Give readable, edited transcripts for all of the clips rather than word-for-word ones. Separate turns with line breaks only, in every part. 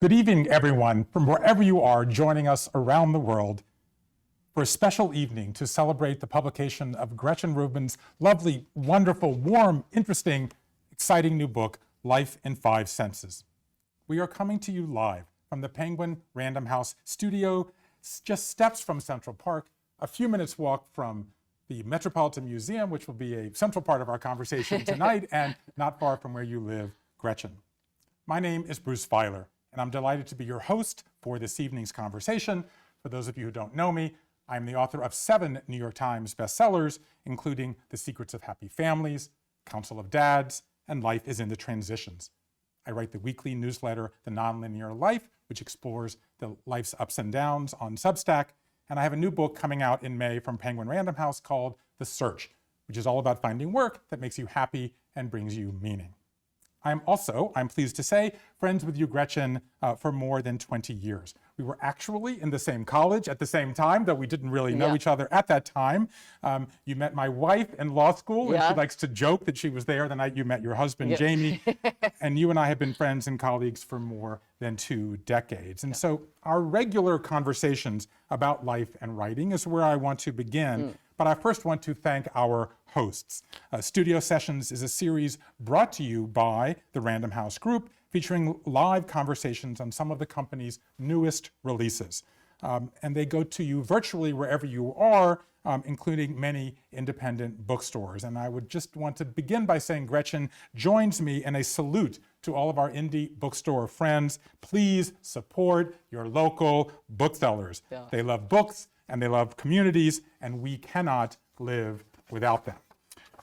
Good evening, everyone, from wherever you are joining us around the world for a special evening to celebrate the publication of Gretchen Rubin's lovely, wonderful, warm, interesting, exciting new book, Life in Five Senses. We are coming to you live from the Penguin Random House studio, just steps from Central Park, a few minutes walk from the Metropolitan Museum, which will be a central part of our conversation tonight, and not far from where you live, Gretchen. My name is Bruce Feiler, and I'm delighted to be your host for this evening's conversation. For those of you who don't know me, I'm the author of 7 New York Times bestsellers, including The Secrets of Happy Families, Council of Dads, and Life is in the Transitions. I write the weekly newsletter, The Nonlinear Life, which explores the life's ups and downs on Substack, and I have a new book coming out in May from Penguin Random House called The Search, which is all about finding work that makes you happy and brings you meaning. I'm pleased to say, friends with you, Gretchen, for more than 20 years. We were actually in the same college at the same time, though we didn't really know each other at that time. You met my wife in law school, and she likes to joke that she was there the night you met your husband, Jamie. And you and I have been friends and colleagues for more than 2 decades. And so our regular conversations about life and writing is where I want to begin. But I first want to thank our hosts. Studio Sessions is a series brought to you by the Random House Group, featuring live conversations on some of the company's newest releases. And they go to you virtually wherever you are, including many independent bookstores. And I would just want to begin by saying Gretchen joins me in a salute to all of our indie bookstore friends. Please support your local booksellers. They love books and they love communities, and we cannot live without them.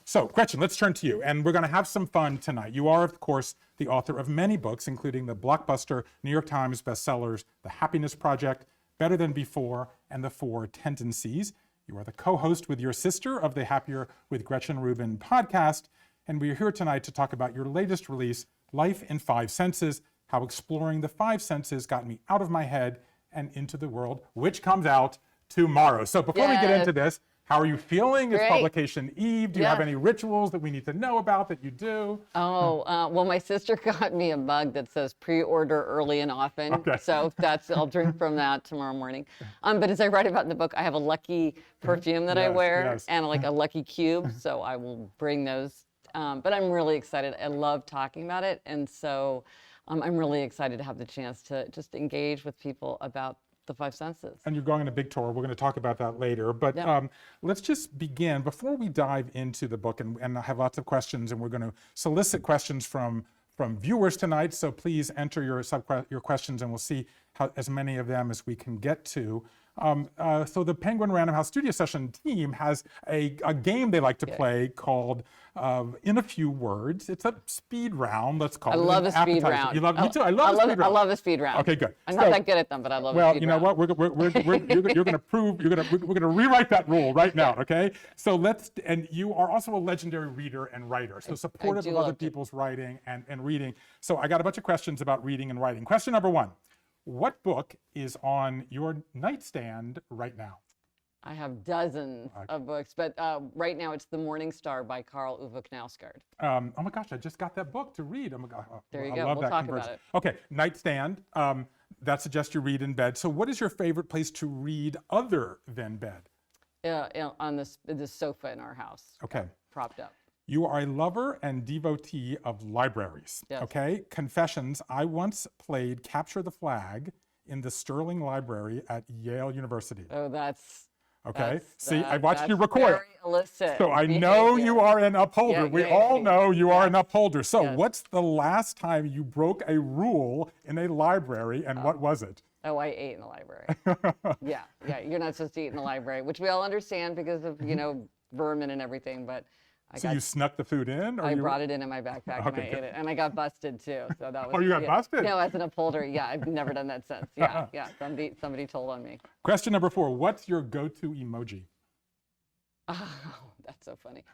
So, Gretchen, let's turn to you, and we're going to have some fun tonight. You are, of course, the author of many books, including the blockbuster New York Times bestsellers, The Happiness Project, Better Than Before, and The 4 Tendencies. You are the co-host with your sister of the Happier with Gretchen Rubin podcast, and we are here tonight to talk about your latest release, Life in 5 Senses, how exploring the 5 senses got me out of my head and into the world, which comes out tomorrow. So before we get into this, how are you feeling? It's publication eve. Do you have any rituals that we need to know about that you do?
Well, my sister got me a mug that says pre-order early and often. So I'll drink from that tomorrow morning. But as I write about in the book, I have a lucky perfume that I wear and like a lucky cube. So I will bring those. But I'm really excited. I love talking about it. And so I'm really excited to have the chance to just engage with people about the 5 senses.
And you're going on a big tour. We're going to talk about that later. But let's just begin. Before we dive into the book, and I have lots of questions, and we're going to solicit questions from viewers tonight. So please enter your questions, and we'll see as many of them as we can get to. So the Penguin Random House Studio Session team has a game they like to play called In a Few Words. It's a speed round, let's call it.
I love a speed round.
You love me too. I love a speed round.
I love a speed round.
Okay, good.
I'm not that good at them, but I love a speed round.
Well, you know what? You're going to prove. We're going to rewrite that rule right now. Okay. So and you are also a legendary reader and writer. So supportive of other people's writing and reading. So I got a bunch of questions about reading and writing. Question number 1. What book is on your nightstand right now?
I have dozens of books, but right now it's The Morning Star by Karl Ove Knausgaard.
Oh my gosh, I just got that book to read. Oh my God,
there you
I
go.
love
We'll
that
talk
conversion.
about it.
Okay, nightstand. That suggests you read in bed. So what is your favorite place to read other than bed?
On the sofa in our house.
Okay.
Propped up.
You are a lover and devotee of libraries. Okay, confessions. I once played Capture the Flag in the Sterling Library at Yale University.
Oh, that's...
Okay, see, I watched you record.
Very illicit.
So I know you are an upholder. We all know you are an upholder. So what's the last time you broke a rule in a library, and what was it?
Oh, I ate in the library. Yeah, you're not supposed to eat in the library, which we all understand because of, vermin and everything, but...
So you snuck the food in?
I brought it in my backpack and I ate it. And I got busted too. So that was.
Oh, you got busted?
No, as an upholder. Yeah, I've never done that since. Yeah. Somebody told on me.
Question number 4. What's your go-to emoji?
Oh, that's so funny.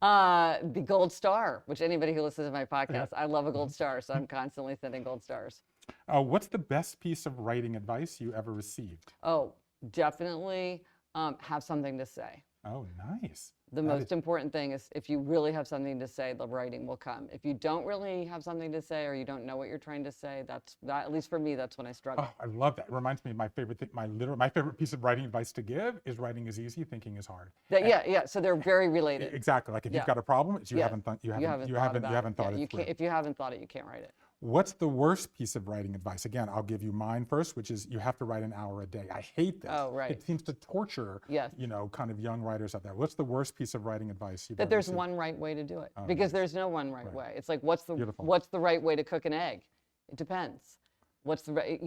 The gold star, which anybody who listens to my podcast, I love a gold star. So I'm constantly sending gold stars.
What's the best piece of writing advice you ever received?
Oh, definitely have something to say.
Oh, nice.
The most important thing is if you really have something to say, the writing will come. If you don't really have something to say or you don't know what you're trying to say, that at least for me, that's when I struggle.
Oh, I love that. It reminds me of my favorite thing, my favorite piece of writing advice to give is writing is easy, thinking is hard.
Yeah. So they're very related.
Exactly. Like if you've got a problem, it's you haven't thought
you
it
haven't thought
through.
If you haven't thought it, you can't write it.
What's the worst piece of writing advice? Again, I'll give you mine first, which is you have to write an hour a day. I hate this.
Oh, right.
It seems to torture, kind of young writers out there. What's the worst piece of writing advice you've ever
There's
received?
one right way to do it, because there's no one right way. It's like, what's the right way to cook an egg? It depends. What's the right,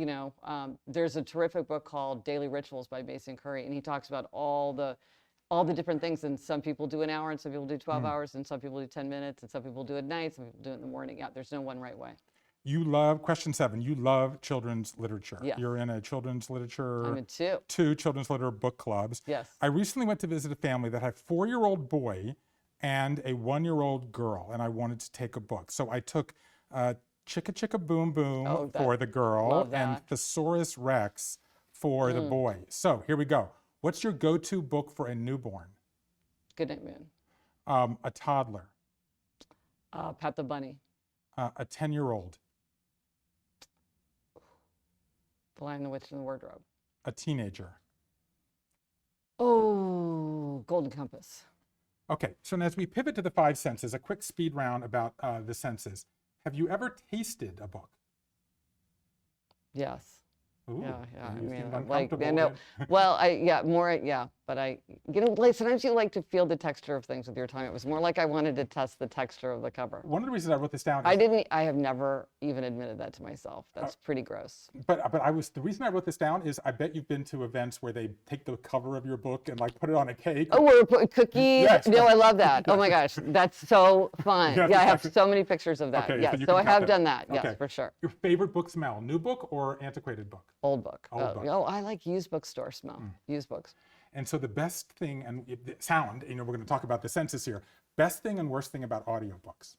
there's a terrific book called Daily Rituals by Mason Curry, and he talks about all the different things, and some people do an hour, and some people do 12 hours, and some people do 10 minutes, and some people do it at night, some people do it in the morning. Yeah, there's no one right way.
You love, question 7, you love children's literature.
Yes.
You're in a children's literature.
I'm in two.
2 children's literature book clubs.
Yes.
I recently went to visit a family that had a 4-year-old boy and a 1-year-old girl, and I wanted to take a book. So I took Chicka Chicka Boom Boom for the girl and Thesaurus Rex for the boy. So here we go. What's your go-to book for a newborn?
Goodnight Moon.
A toddler.
Pat the Bunny.
A 10-year-old.
The Lion, the Witch, and the Wardrobe.
A teenager.
Oh, Golden Compass.
Okay, so as we pivot to the 5 senses, a quick speed round about the senses. Have you ever tasted a book?
Yes.
Ooh,
Yeah. I
you
mean,
seem
like,
uncomfortable
but like sometimes you like to feel the texture of things with your tongue. It was more like I wanted to test the texture of the cover.
One of the reasons I wrote this down
I have never even admitted that to myself. That's pretty gross.
But the reason I wrote this down is I bet you've been to events where they take the cover of your book and like put it on a cake.
Oh, we're putting cookies.
Yes.
No, I love that. Oh my gosh, that's so fun.
Yeah,
I have so many pictures of that.
Okay,
yes,
so
so I have done that. Yes, for sure.
Your favorite book smell, new book or antiquated book?
Old book.
Old book.
Oh, I like used bookstore smell. Used books.
And so the best thing, and sound, we're going to talk about the senses here, best thing and worst thing about audiobooks.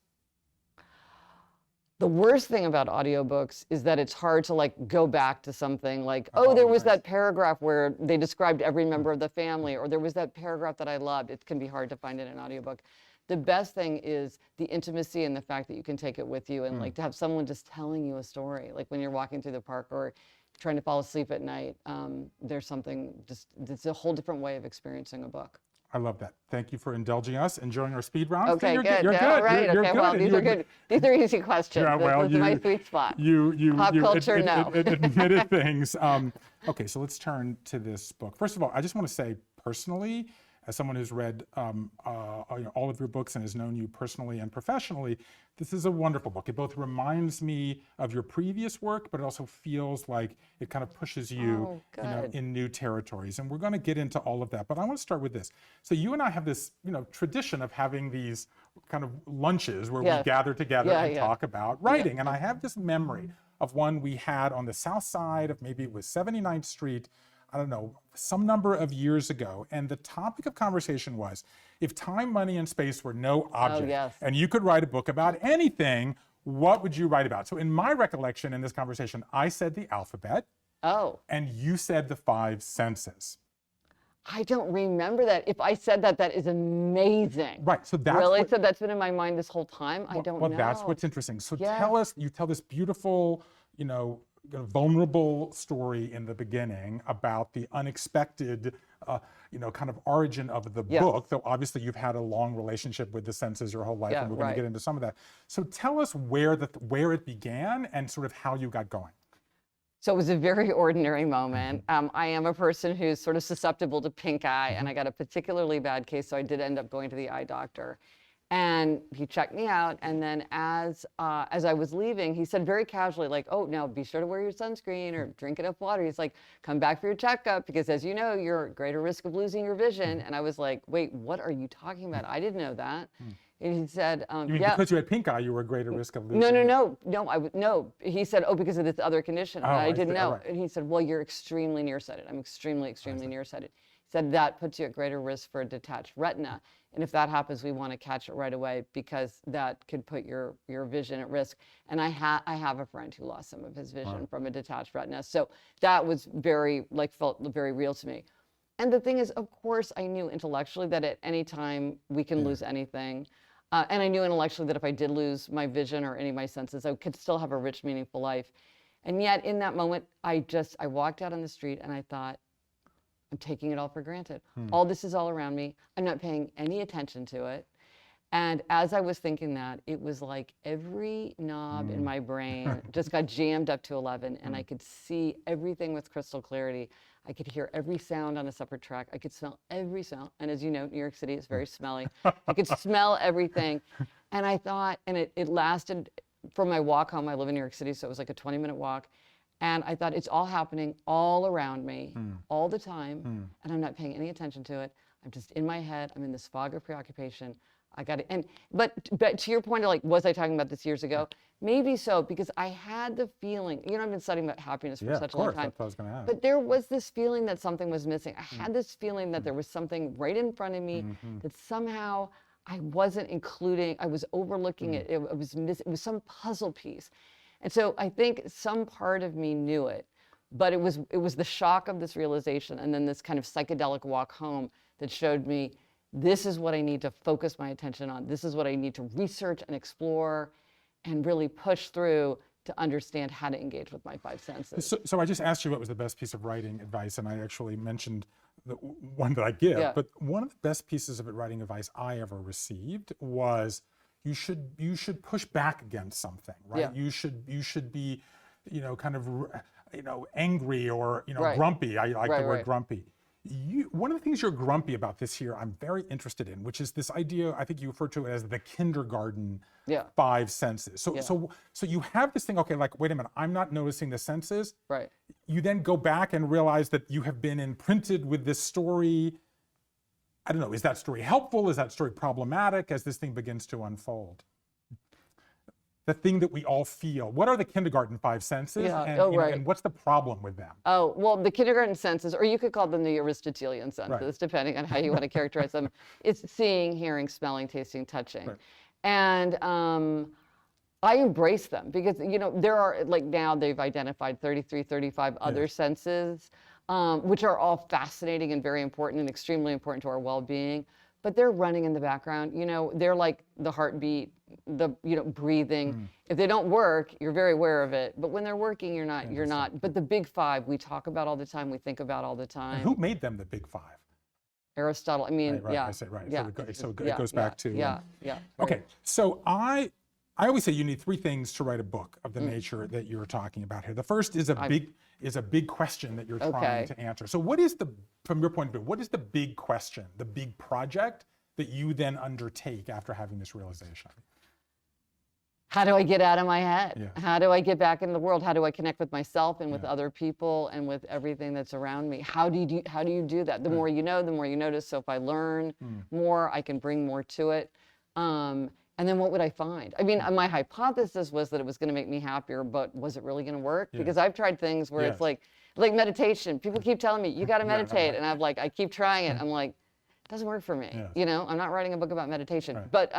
The worst thing about audiobooks is that it's hard to like go back to something like, there was that paragraph where they described every member of the family, or there was that paragraph that I loved. It can be hard to find in an audiobook. The best thing is the intimacy and the fact that you can take it with you and like to have someone just telling you a story, like when you're walking through the park or trying to fall asleep at night. There's something it's a whole different way of experiencing a book.
I love that. Thank you for indulging us, enjoying our speed round.
Okay,
You're
good.
You're
Yeah,
good.
right.
You're
okay,
good.
well, these are good. These are easy questions.
Yeah, well,
this is my sweet spot. Pop culture, no.
Admitted things. Okay, so let's turn to this book. First of all, I just want to say personally, as someone who's read all of your books and has known you personally and professionally, this is a wonderful book. It both reminds me of your previous work, but it also feels like it kind of pushes you, in new territories. And we're going to get into all of that. But I want to start with this. So you and I have this, tradition of having these kind of lunches where we gather together and talk about writing. And I have this memory of one we had on the south side of maybe it was 79th Street. I don't know, some number of years ago. And the topic of conversation was, if time, money, and space were no object, and you could write a book about anything, what would you write about? So in my recollection in this conversation, I said the alphabet.
Oh.
And you said the 5 senses.
I don't remember that. If I said that, that is amazing.
Right, so that's
really? So that's been in my mind this whole time? I don't know.
Well, that's what's interesting. So you tell this beautiful, vulnerable story in the beginning about the unexpected, kind of origin of the book, though obviously you've had a long relationship with the senses your whole life, and we're going to get into some of that. So tell us where it began and sort of how you got going.
So it was a very ordinary moment. I am a person who's sort of susceptible to pink eye, and I got a particularly bad case, so I did end up going to the eye doctor. And he checked me out, and then as I was leaving, he said very casually, like, oh, now be sure to wear your sunscreen or drink enough water. He's like, come back for your checkup, because as you know, you're at greater risk of losing your vision. And I was like, wait, what are you talking about? I didn't know that. And he said,
you mean because you had pink eye, you were at greater risk of losing
No. He said, oh, because of this other condition. And I didn't know.
Right.
And he said, well, you're extremely nearsighted. I'm extremely nearsighted. He said that puts you at greater risk for a detached retina. And if that happens, we want to catch it right away, because that could put your vision at risk. And I have a friend who lost some of his vision from a detached retina. So that was felt very real to me. And the thing is, of course, I knew intellectually that at any time we can lose anything. And I knew intellectually that if I did lose my vision or any of my senses, I could still have a rich, meaningful life. And yet in that moment, I walked out on the street and I thought, I'm taking it all for granted. All this is all around me. I'm not paying any attention to it. And as I was thinking that, it was like every knob in my brain just got jammed up to 11, and I could see everything with crystal clarity. I could hear every sound on a separate track. I could smell every smell. And as you know, New York City is very smelly. I could smell everything. And I thought, and it lasted from my walk home. I live in New York City, so it was like a 20-minute walk. And I thought, it's all happening all around me, all the time, and I'm not paying any attention to it. I'm just in my head. I'm in this fog of preoccupation. I got it. But to your point of like, was I talking about this years ago? Maybe so, because I had the feeling, I've been studying about happiness for such a long time.
That's what I was going to ask.
But there was this feeling that something was missing. I had this feeling that there was something right in front of me that somehow I wasn't including, I was overlooking it. It was missing, it was some puzzle piece. And so I think some part of me knew it, but it was the shock of this realization and then this kind of psychedelic walk home that showed me, this is what I need to focus my attention on. This is what I need to research and explore and really push through to understand how to engage with my five senses.
So I just asked you what was the best piece of writing advice, and I actually mentioned the one that I give, but one of the best pieces of writing advice I ever received was you should push back against something, right? You should be, kind of, angry or, grumpy. I like the word grumpy. One of the things you're grumpy about this year, I'm very interested in, which is this idea, I think you refer to it as the kindergarten five senses. So you have this thing, okay, like, wait a minute, I'm not noticing the senses.
Right.
You then go back and realize that you have been imprinted with this story. I don't know, is that story helpful? Is that story problematic as this thing begins to unfold? The thing that we all feel. What are the kindergarten five senses? And what's the problem with them?
Oh, well, the kindergarten senses, or you could call them the Aristotelian senses, depending on how you want to characterize them. It's seeing, hearing, smelling, tasting, touching. And I embrace them because, there are, like now they've identified 33, 35 other senses, which are all fascinating and very important and extremely important to our well-being. But they're running in the background. They're like the heartbeat, the breathing. If they don't work, you're very aware of it. But when they're working, you're not. But the big five we talk about all the time, we think about all the time.
And who made them the big five?
Aristotle. I mean,
I say right.
Yeah.
So it goes back to.
Yeah.
Okay. So I always say you need three things to write a book of the nature that you're talking about here. The first is a big question that you're trying to answer. So what is from your point of view, what is the big question, the big project that you then undertake after having this realization?
How do I get out of my head? How do I get back in the world? How do I connect with myself and with other people and with everything that's around me? How do you do that? The more you know, the more you notice. So if I learn more, I can bring more to it. And then what would I find? I mean, my hypothesis was that it was going to make me happier, but was it really going to work? Because I've tried things where it's like meditation. People keep telling me, you got to meditate. And I keep trying it. I'm like, it doesn't work for me. I'm not writing a book about meditation. But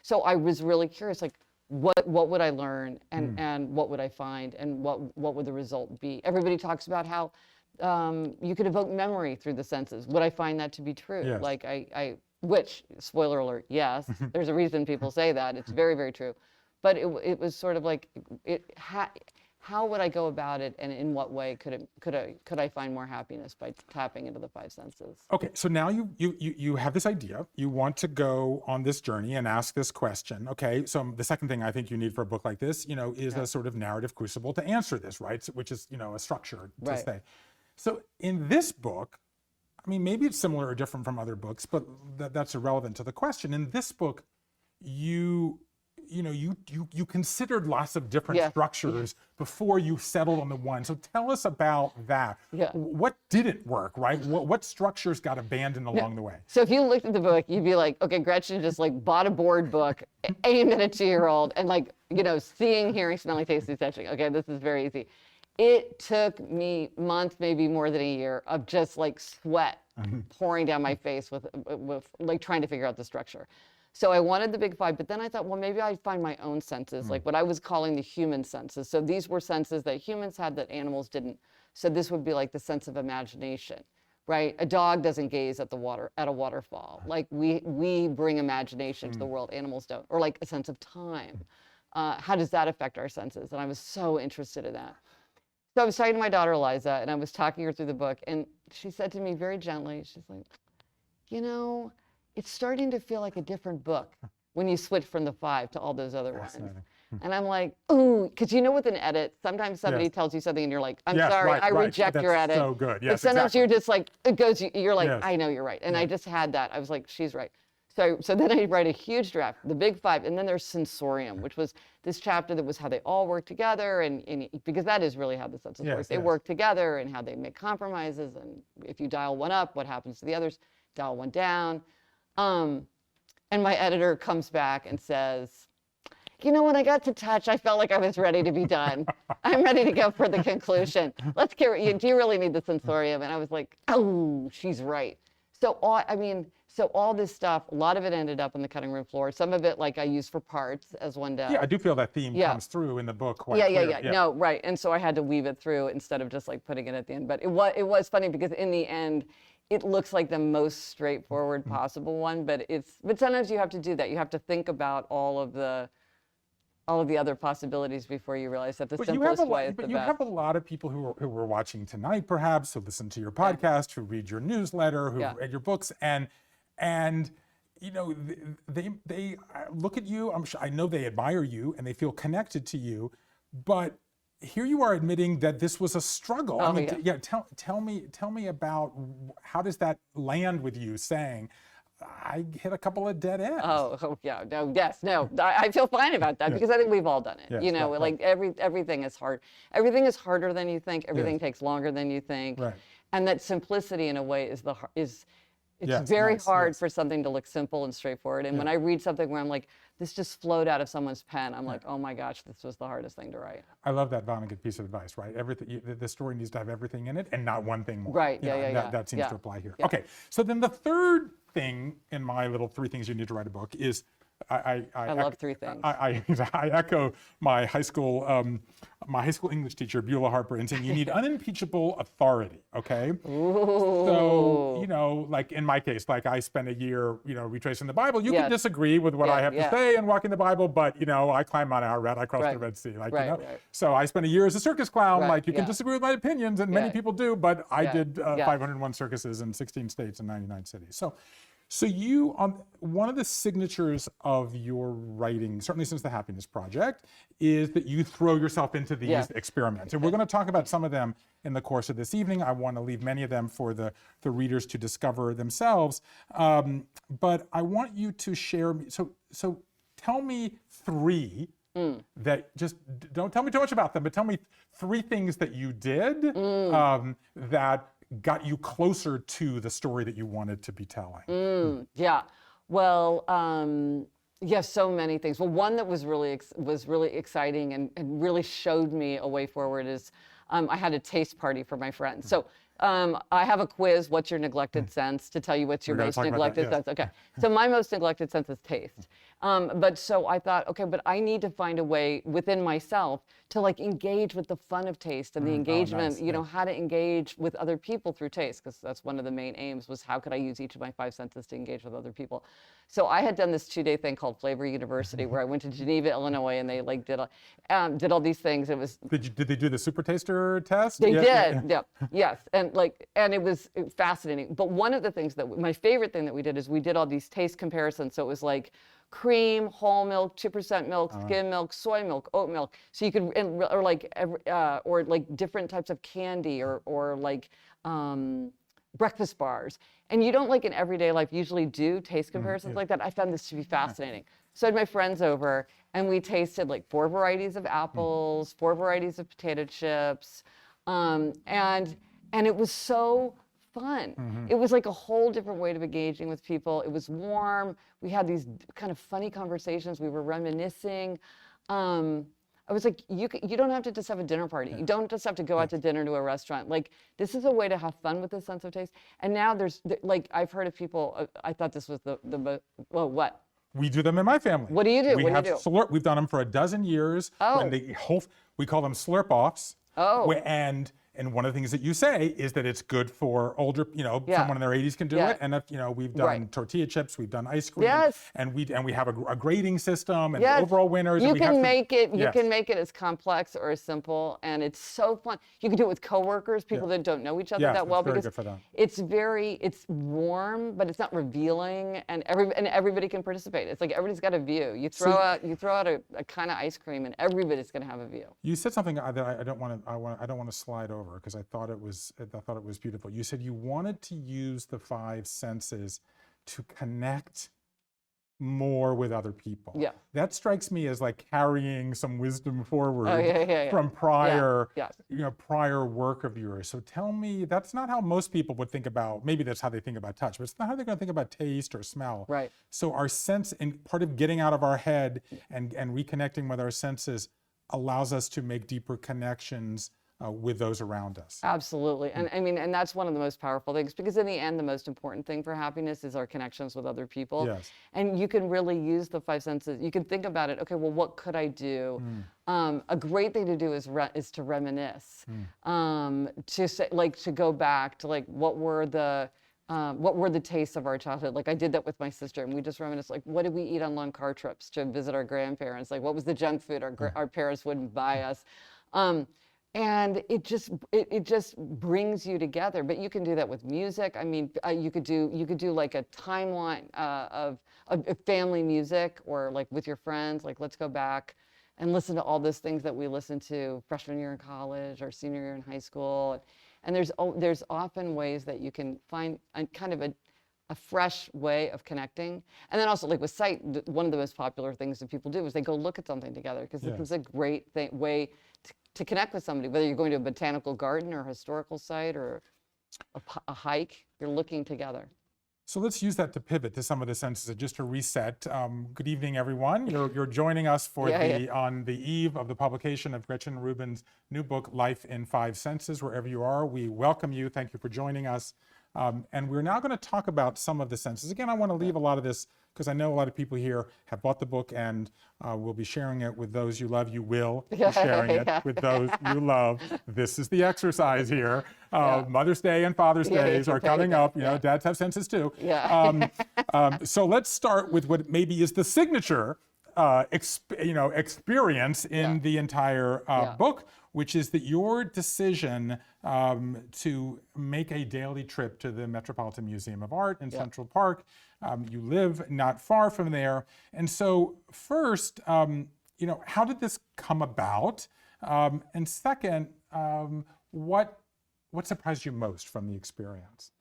so I was really curious, like, what would I learn and what would I find and what would the result be? Everybody talks about how you could evoke memory through the senses. Would I find that to be true? Like which, spoiler alert, yes, there's a reason people say that. It's very, very true. But it was sort of like, how would I go about it, and in what way could I find more happiness by tapping into the five senses? Okay,
so now you have this idea. You want to go on this journey and ask this question. Okay, so the second thing I think you need for a book like this, is a sort of narrative crucible to answer this, right? So, which is, a structure to say. So in this book, I mean, maybe it's similar or different from other books, but that's irrelevant to the question. In this book, you considered lots of different structures before you settled on the one. So tell us about that. What didn't work, right? What structures got abandoned along the way?
So if you looked at the book, you'd be like, okay, Gretchen just like bought a board book aimed at a 2-year-old and like, seeing, hearing, smelling, tasting, touching. Okay, this is very easy. It took me months, maybe more than a year, of just like sweat pouring down my face with like trying to figure out the structure. So I wanted the big five, but then I thought, well, maybe I'd find my own senses, like what I was calling the human senses. So these were senses that humans had that animals didn't. So this would be like the sense of imagination, right? A dog doesn't gaze at a waterfall. Like we bring imagination to the world, animals don't, or like a sense of time. How does that affect our senses? And I was so interested in that. So I was talking to my daughter, Eliza, and I was talking her through the book, and she said to me very gently, she's like, you know, it's starting to feel like a different book when you switch from the 5 to all those other ones. And I'm like, ooh, because you know with an edit, sometimes somebody tells you something and you're like, I'm sorry, I reject your edit.
So good. Yes,
but sometimes you're just like, it goes, you're like, I know you're right. And I just had that. I was like, she's right. So then I write a huge draft, the big 5, and then there's sensorium, which was this chapter that was how they all work together, and because that is really how the senses work. They work together and how they make compromises, and if you dial one up, what happens to the others? Dial one down. And my editor comes back and says, you know, when I got to touch, I felt like I was ready to be done. I'm ready to go for the conclusion. Let's get, do you really need the sensorium? And I was like, oh, she's right. So all this stuff, a lot of it ended up on the cutting room floor. Some of it, like I used for parts, as one does.
Yeah, I do feel that theme comes through in the book quite clearly.
Yeah. No, right. And so I had to weave it through instead of just like putting it at the end. But it was funny because in the end, it looks like the most straightforward possible one. But sometimes you have to do that. You have to think about all of the other possibilities before you realize that the simplest way is the best.
But you have a lot of people who are watching tonight, perhaps, who listen to your podcast, who read your newsletter, who read your books, and you know, they look at you. I know they admire you and they feel connected to you, but here you are admitting that this was a struggle. Tell me about how does that land with you, saying, I hit a couple of dead ends.
I feel fine about that because I think we've all done it. Like everything is hard. Everything is harder than you think. Everything takes longer than you think. Right. And that simplicity in a way is very hard for something to look simple and straightforward. And when I read something where I'm like, this just flowed out of someone's pen, I'm like, oh my gosh, this was the hardest thing to write.
I love that Vonnegut piece of advice, right? Everything, the story needs to have everything in it and not one thing more.
Right,
That seems to apply here. Okay, so then the third thing in my little 3 things you need to write a book is, I
love 3 things.
I echo my high school English teacher, Beulah Harper, in saying you need unimpeachable authority, okay?
Ooh.
So, you know, like in my case, like I spent a year, you know, retracing the Bible. You can disagree with what I have to say and walking the Bible, but, you know, I climbed Mount Ararat, I crossed the Red Sea, like, you know? So I spent a year as a circus clown, like you can disagree with my opinions, and many people do, but I did 501 circuses in 16 states and 99 cities. So you, one of the signatures of your writing, certainly since the Happiness Project, is that you throw yourself into these experiments. And we're going to talk about some of them in the course of this evening. I want to leave many of them for the readers to discover themselves. But I want you to share, so tell me 3 that, just don't tell me too much about them, but tell me 3 things that you did that got you closer to the story that you wanted to be telling.
Well, so many things. Well, one that was really exciting and really showed me a way forward is I had a taste party for my friends. So I have a quiz, what's your neglected sense, to tell you what's your most neglected sense. Okay, so my most neglected sense is taste. But so I thought, okay, but I need to find a way within myself to like engage with the fun of taste and the engagement, you know, how to engage with other people through taste, because that's one of the main aims, was how could I use each of my 5 senses to engage with other people. So I had done this 2-day thing called Flavor University where I went to Geneva, Illinois, and they like did all these things. It was
did they do the super taster test?
They did. Yes, and it was fascinating. But one of the things my favorite thing that we did is we did all these taste comparisons. So it was like cream, whole milk, 2% milk, skim milk, soy milk, oat milk. So you could, or like different types of candy, or like breakfast bars. And you don't, like in everyday life, usually do taste comparisons like that. I found this to be fascinating. So I had my friends over and we tasted like 4 varieties of apples, 4 varieties of potato chips. And it was so fun. It was like a whole different way of engaging with people. It was warm. We had these kind of funny conversations. We were reminiscing. I was like, you don't have to just have a dinner party. You don't just have to go out to dinner to a restaurant. Like, this is a way to have fun with the sense of taste. And now like, I've heard of people, I thought this was what?
We do them in my family.
What do you do?
We've done them for 12 years.
Oh.
We call them slurp-offs.
Oh.
And one of the things that you say is that it's good for older, someone in their 80s can do it. And if, we've done tortilla chips, we've done ice cream, and we have a grading system and overall winners.
You can make it. You can make it as complex or as simple, and it's so fun. You can do it with coworkers, people that don't know each other that well, because it's warm, but it's not revealing, and everybody can participate. It's like everybody's got a view. You throw out a kind of ice cream, and everybody's going to have a view.
You said something that I don't want to slide over, because I thought it was beautiful. You said you wanted to use the 5 senses to connect more with other people.
Yeah.
That strikes me as like carrying some wisdom forward from prior work of yours. So tell me, that's not how most people would think about, maybe that's how they think about touch, but it's not how they're going to think about taste or smell.
Right.
So our sense, and part of getting out of our head and reconnecting with our senses allows us to make deeper connections with those around us.
Absolutely. And I mean, and that's one of the most powerful things, because in the end, the most important thing for happiness is our connections with other people.
Yes.
And you can really use the 5 senses. You can think about it. Okay, well, what could I do? A great thing to do is to reminisce, to say, to go back to what were the tastes of our childhood? Like I did that with my sister, and we just reminisced, what did we eat on long car trips to visit our grandparents? Like what was the junk food our parents wouldn't buy us? And it just brings you together. But you can do that with music. I mean, you could do like a timeline of family music, or like with your friends. Like let's go back and listen to all those things that we listened to freshman year in college or senior year in high school. And there's often ways that you can find a fresh way of connecting. And then also, like with sight, one of the most popular things that people do is they go look at something together, because it's a great way to connect with somebody, whether you're going to a botanical garden or a historical site or a hike, you're looking together.
So let's use that to pivot to some of the senses, just to reset. Good evening, everyone. You're joining us on the eve of the publication of Gretchen Rubin's new book, Life in 5 Senses. Wherever you are, we welcome you. Thank you for joining us. And we're now going to talk about some of the senses. Again, I want to leave a lot of this, because I know a lot of people here have bought the book and will be sharing it with those you love. You will be sharing it with those you love. This is the exercise here. Mother's Day and Father's Days are coming up. Dads have senses too. So let's start with what maybe is the signature experience in the entire book, which is that your decision to make a daily trip to the Metropolitan Museum of Art in Central Park. You live not far from there. And so first, how did this come about? And second, what surprised you most from the experience?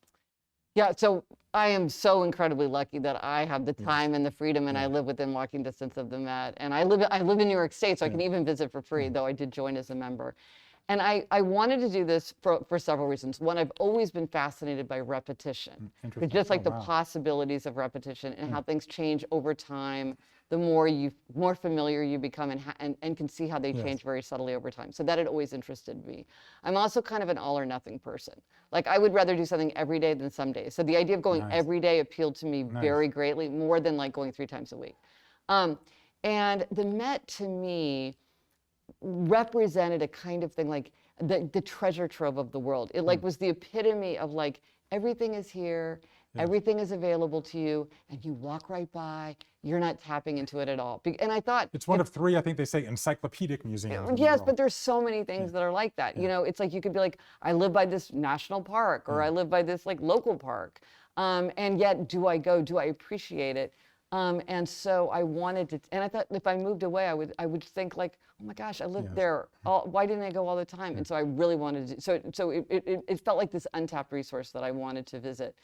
Yeah, so I am so incredibly lucky that I have the time and the freedom, and I live within walking distance of the Met. And I live in New York State, so I can even visit for free, though I did join as a member. And I wanted to do this for several reasons. One, I've always been fascinated by repetition. Just like the possibilities of repetition and how things change over time, the more familiar you become, and can see how they change very subtly over time. So that had always interested me. I'm also kind of an all or nothing person. Like I would rather do something every day than some days. So the idea of going every day appealed to me very greatly, more than like going 3 times a week. And the Met to me represented a kind of thing like the treasure trove of the world. It was the epitome of everything is here, everything is available to you, and you walk right by. You're not tapping into it at all. And I thought
it's one of 3, I think they say, encyclopedic museums.
Yes, but there's so many things that are like that. It's like you could be like, I live by this national park, or I live by this local park, and yet do I go? Do I appreciate it? And so I wanted to, and I thought if I moved away, I would think oh my gosh, I lived there. Why didn't I go all the time? And so I really wanted to. So it felt like this untapped resource that I wanted to visit.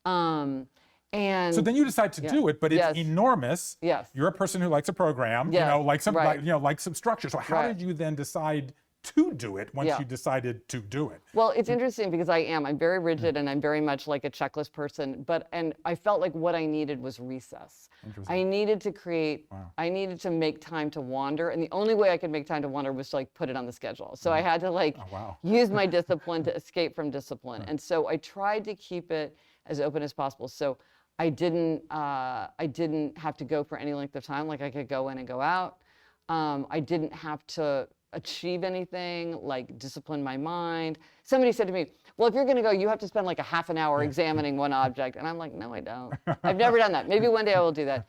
And
so then you decide to do it, but it's enormous.
Yes.
You're a person who likes a program. Like some structure. So how did you then decide to do it once you decided to do it?
Well, it's interesting because I'm very rigid and I'm very much like a checklist person, and I felt like what I needed was recess. I needed to create, I needed to make time to wander, and the only way I could make time to wander was to put it on the schedule. So I had to use my discipline to escape from discipline. And so I tried to keep it as open as possible. So I didn't have to go for any length of time. Like I could go in and go out. I didn't have to achieve anything, like discipline my mind. Somebody said to me, well, if you're going to go, you have to spend like a half an hour examining one object. And I'm like, no, I don't. I've never done that. Maybe one day I will do that.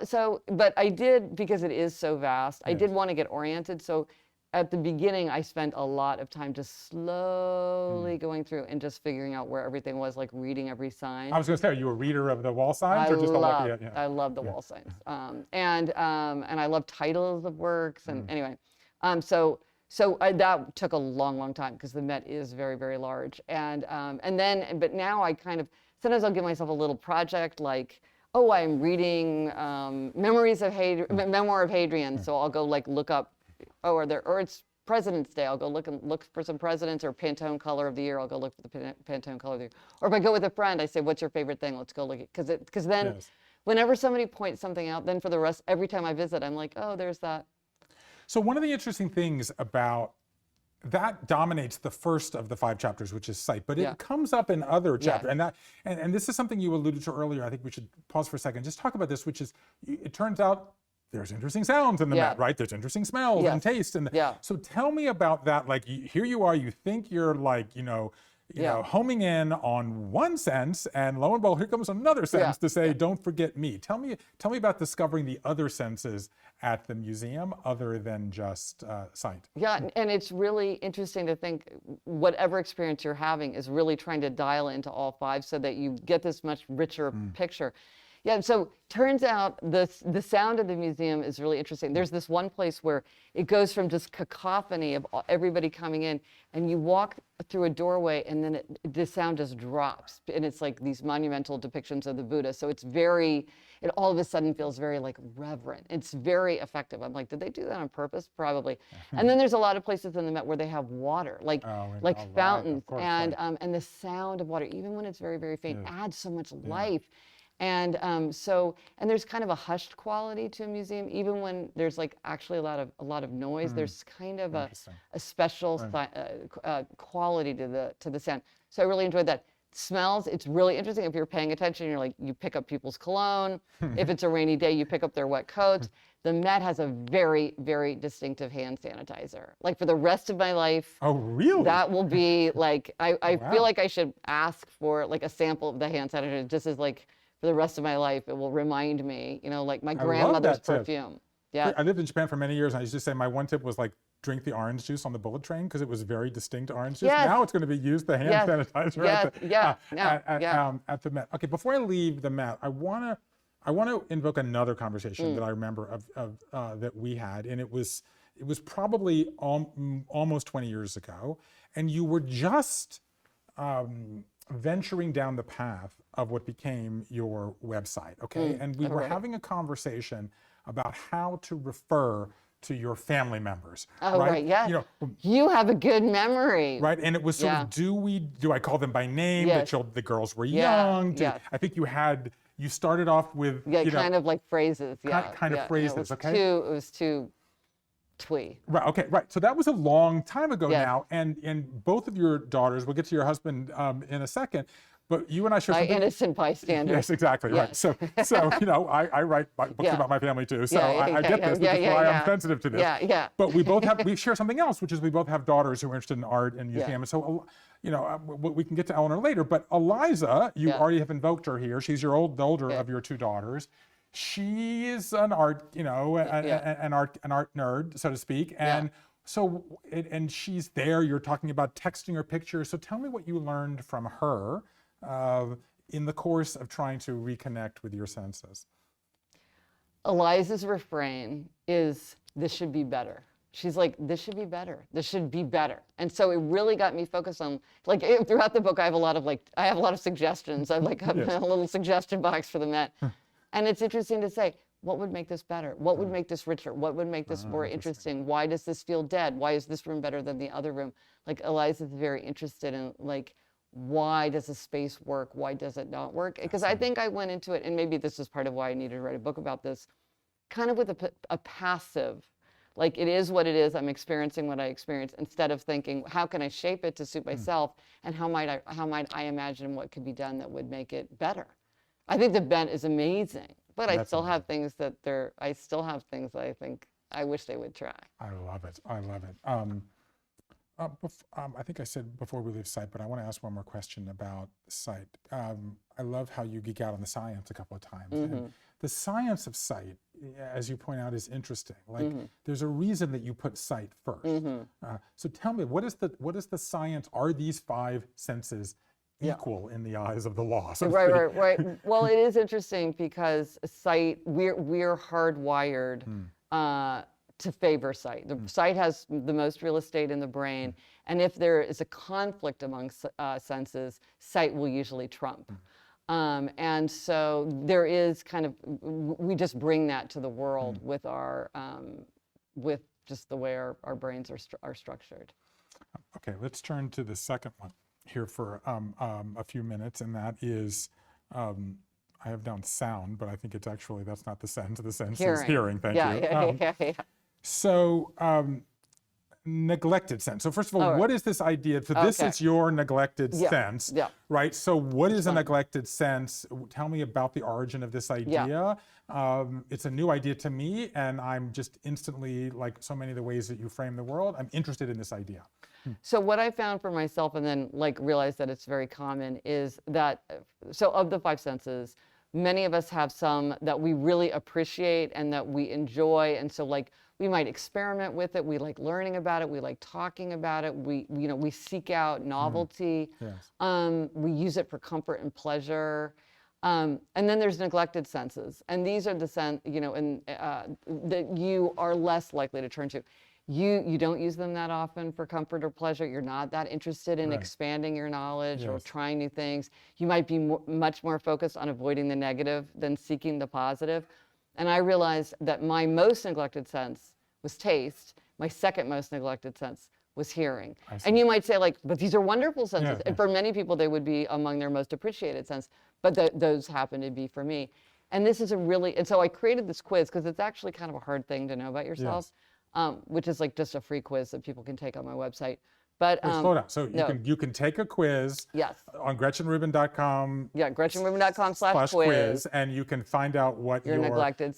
So, but I did, because it is so vast, I did want to get oriented. So at the beginning, I spent a lot of time just slowly going through and just figuring out where everything was, like reading every sign.
I was going to say, are you a reader of the wall signs, or just
I love the wall signs, and I love titles of works, and anyway, that took a long time, because the Met is very, very large, but now I kind of, sometimes I'll give myself a little project, like, oh, I'm reading Memoir of Hadrian, so I'll go like look up, or it's President's Day, I'll go look for some presidents, or Pantone color of the year, I'll go look for the Pantone color of the year. Or if I go with a friend, I say, what's your favorite thing? Let's go look at, because then whenever somebody points something out, then for the rest, every time I visit, I'm like, oh, there's that.
So one of the interesting things about that dominates the first of the 5 chapters, which is sight, but it comes up in other chapters. And this is something you alluded to earlier. I think we should pause for a second, just talk about this, which is, it turns out there's interesting sounds in the Met, right? There's interesting smells and taste. So tell me about that. Like, here you are, you think you're like, homing in on one sense, and lo and behold, here comes another sense to say, don't forget me. Tell me about discovering the other senses at the museum other than just sight.
Yeah, and it's really interesting to think whatever experience you're having is really trying to dial into all 5 so that you get this much richer picture. Yeah, so turns out the sound of the museum is really interesting. There's this one place where it goes from just cacophony of everybody coming in, and you walk through a doorway, and then the sound just drops, and it's like these monumental depictions of the Buddha. So it all of a sudden feels very like reverent. It's very effective. I'm like, did they do that on purpose? Probably. And then there's a lot of places in the Met where they have water, like fountains, and the sound of water, even when it's very, very faint, adds so much life. And there's kind of a hushed quality to a museum, even when there's like actually a lot of noise. There's kind of a special quality to the sound. So I really enjoyed that. Smells, it's really interesting. If you're paying attention, you pick up people's cologne. If it's a rainy day, you pick up their wet coats. The Met has a very, very distinctive hand sanitizer. Like, for the rest of my life.
Oh, really?
That will be like, I feel like I should ask for like a sample of the hand sanitizer, just as like, for the rest of my life, it will remind me, like my grandmother's perfume. Yeah.
I lived in Japan for many years, and I used to say my one tip was like, drink the orange juice on the bullet train, because it was very distinct orange juice. Now it's going to be use the hand sanitizer at the Met. Okay, before I leave the Met, I want to invoke another conversation that I remember of that we had, and it was probably almost 20 years ago, and you were just venturing down the path of what became your website, okay? And we were having a conversation about how to refer to your family members.
Oh, right, you have a good memory.
Right, and it was sort of, do I call them by name? The girls were young. I think you started off with,
kind of like phrases,
kind of phrases, okay?
It was too twee.
Right, okay, right. So that was a long time ago now, and both of your daughters, we'll get to your husband in a second, but you and I share something.
Innocent bystander.
Yes, exactly, right. So I write books about my family too, so I get this, which is why I'm sensitive to this. But we share something else, which is we both have daughters who are interested in art and museum, and so, we can get to Eleanor later, but Eliza, you already have invoked her here. She's the older of your 2 daughters. She is an art, an art nerd, so to speak, and so and she's there. You're talking about texting her pictures. So tell me what you learned from her in the course of trying to reconnect with your senses.
Eliza's refrain is, "This should be better." She's like, "This should be better. This should be better." And so it really got me focused on, like, throughout the book, I have a lot of suggestions. I have like a little suggestion box for the Met. And it's interesting to say, what would make this better? What would make this richer? What would make this more interesting? Why does this feel dead? Why is this room better than the other room? Like, Eliza's very interested in, like, why does a space work? Why does it not work? Because I think I went into it, and maybe this is part of why I needed to write a book about this, kind of with a passive, like, it is what it is. I'm experiencing what I experience, instead of thinking, how can I shape it to suit myself? And how might I imagine what could be done that would make it better? I think the Met is amazing, but I still have things that I think I wish they would try.
I love it. I love it. I think I said before we leave sight, but I want to ask one more question about sight. I love how you geek out on the science a couple of times. And the science of sight, as you point out, is interesting. Like there's a reason that you put sight first. So tell me, what is the science? Are these 5 senses equal in the eyes of the law? So
right. Well, it is interesting because sight, we're hardwired to favor sight. The sight has the most real estate in the brain, and if there is a conflict among senses, sight will usually trump. And so there is kind of, we just bring that to the world with our, with just the way our brains are structured.
Okay, let's turn to the second one here for a few minutes, and that is, I have down sound, but I think it's actually, that's not the sense. The sense is hearing. Thank you.
Yeah.
So, neglected sense. So first of all, what is this idea? So this is your neglected sense, right? So what is a neglected sense? Tell me about the origin of this idea. It's a new idea to me, and I'm just instantly, like so many of the ways that you frame the world, I'm interested in this idea.
So what I found for myself, and then like realized that it's very common, is that, so of the 5 senses, many of us have some that we really appreciate and that we enjoy. And so like, we might experiment with it. We like learning about it. We like talking about it. We seek out novelty. We use it for comfort and pleasure. And then there's neglected senses. And these are the that you are less likely to turn to. You don't use them that often for comfort or pleasure. You're not that interested in expanding your knowledge or trying new things. You might be much more focused on avoiding the negative than seeking the positive. And I realized that my most neglected sense was taste. My second most neglected sense was hearing. And you might say like, but these are wonderful senses. And for many people, they would be among their most appreciated sense, but those happen to be for me. And this is and so I created this quiz because it's actually kind of a hard thing to know about yourself. Which is like just a free quiz that people can take on my website. But
slow down. So you can take a quiz on GretchenRubin.com.
Yeah, GretchenRubin.com/quiz.
And you can find out what your neglected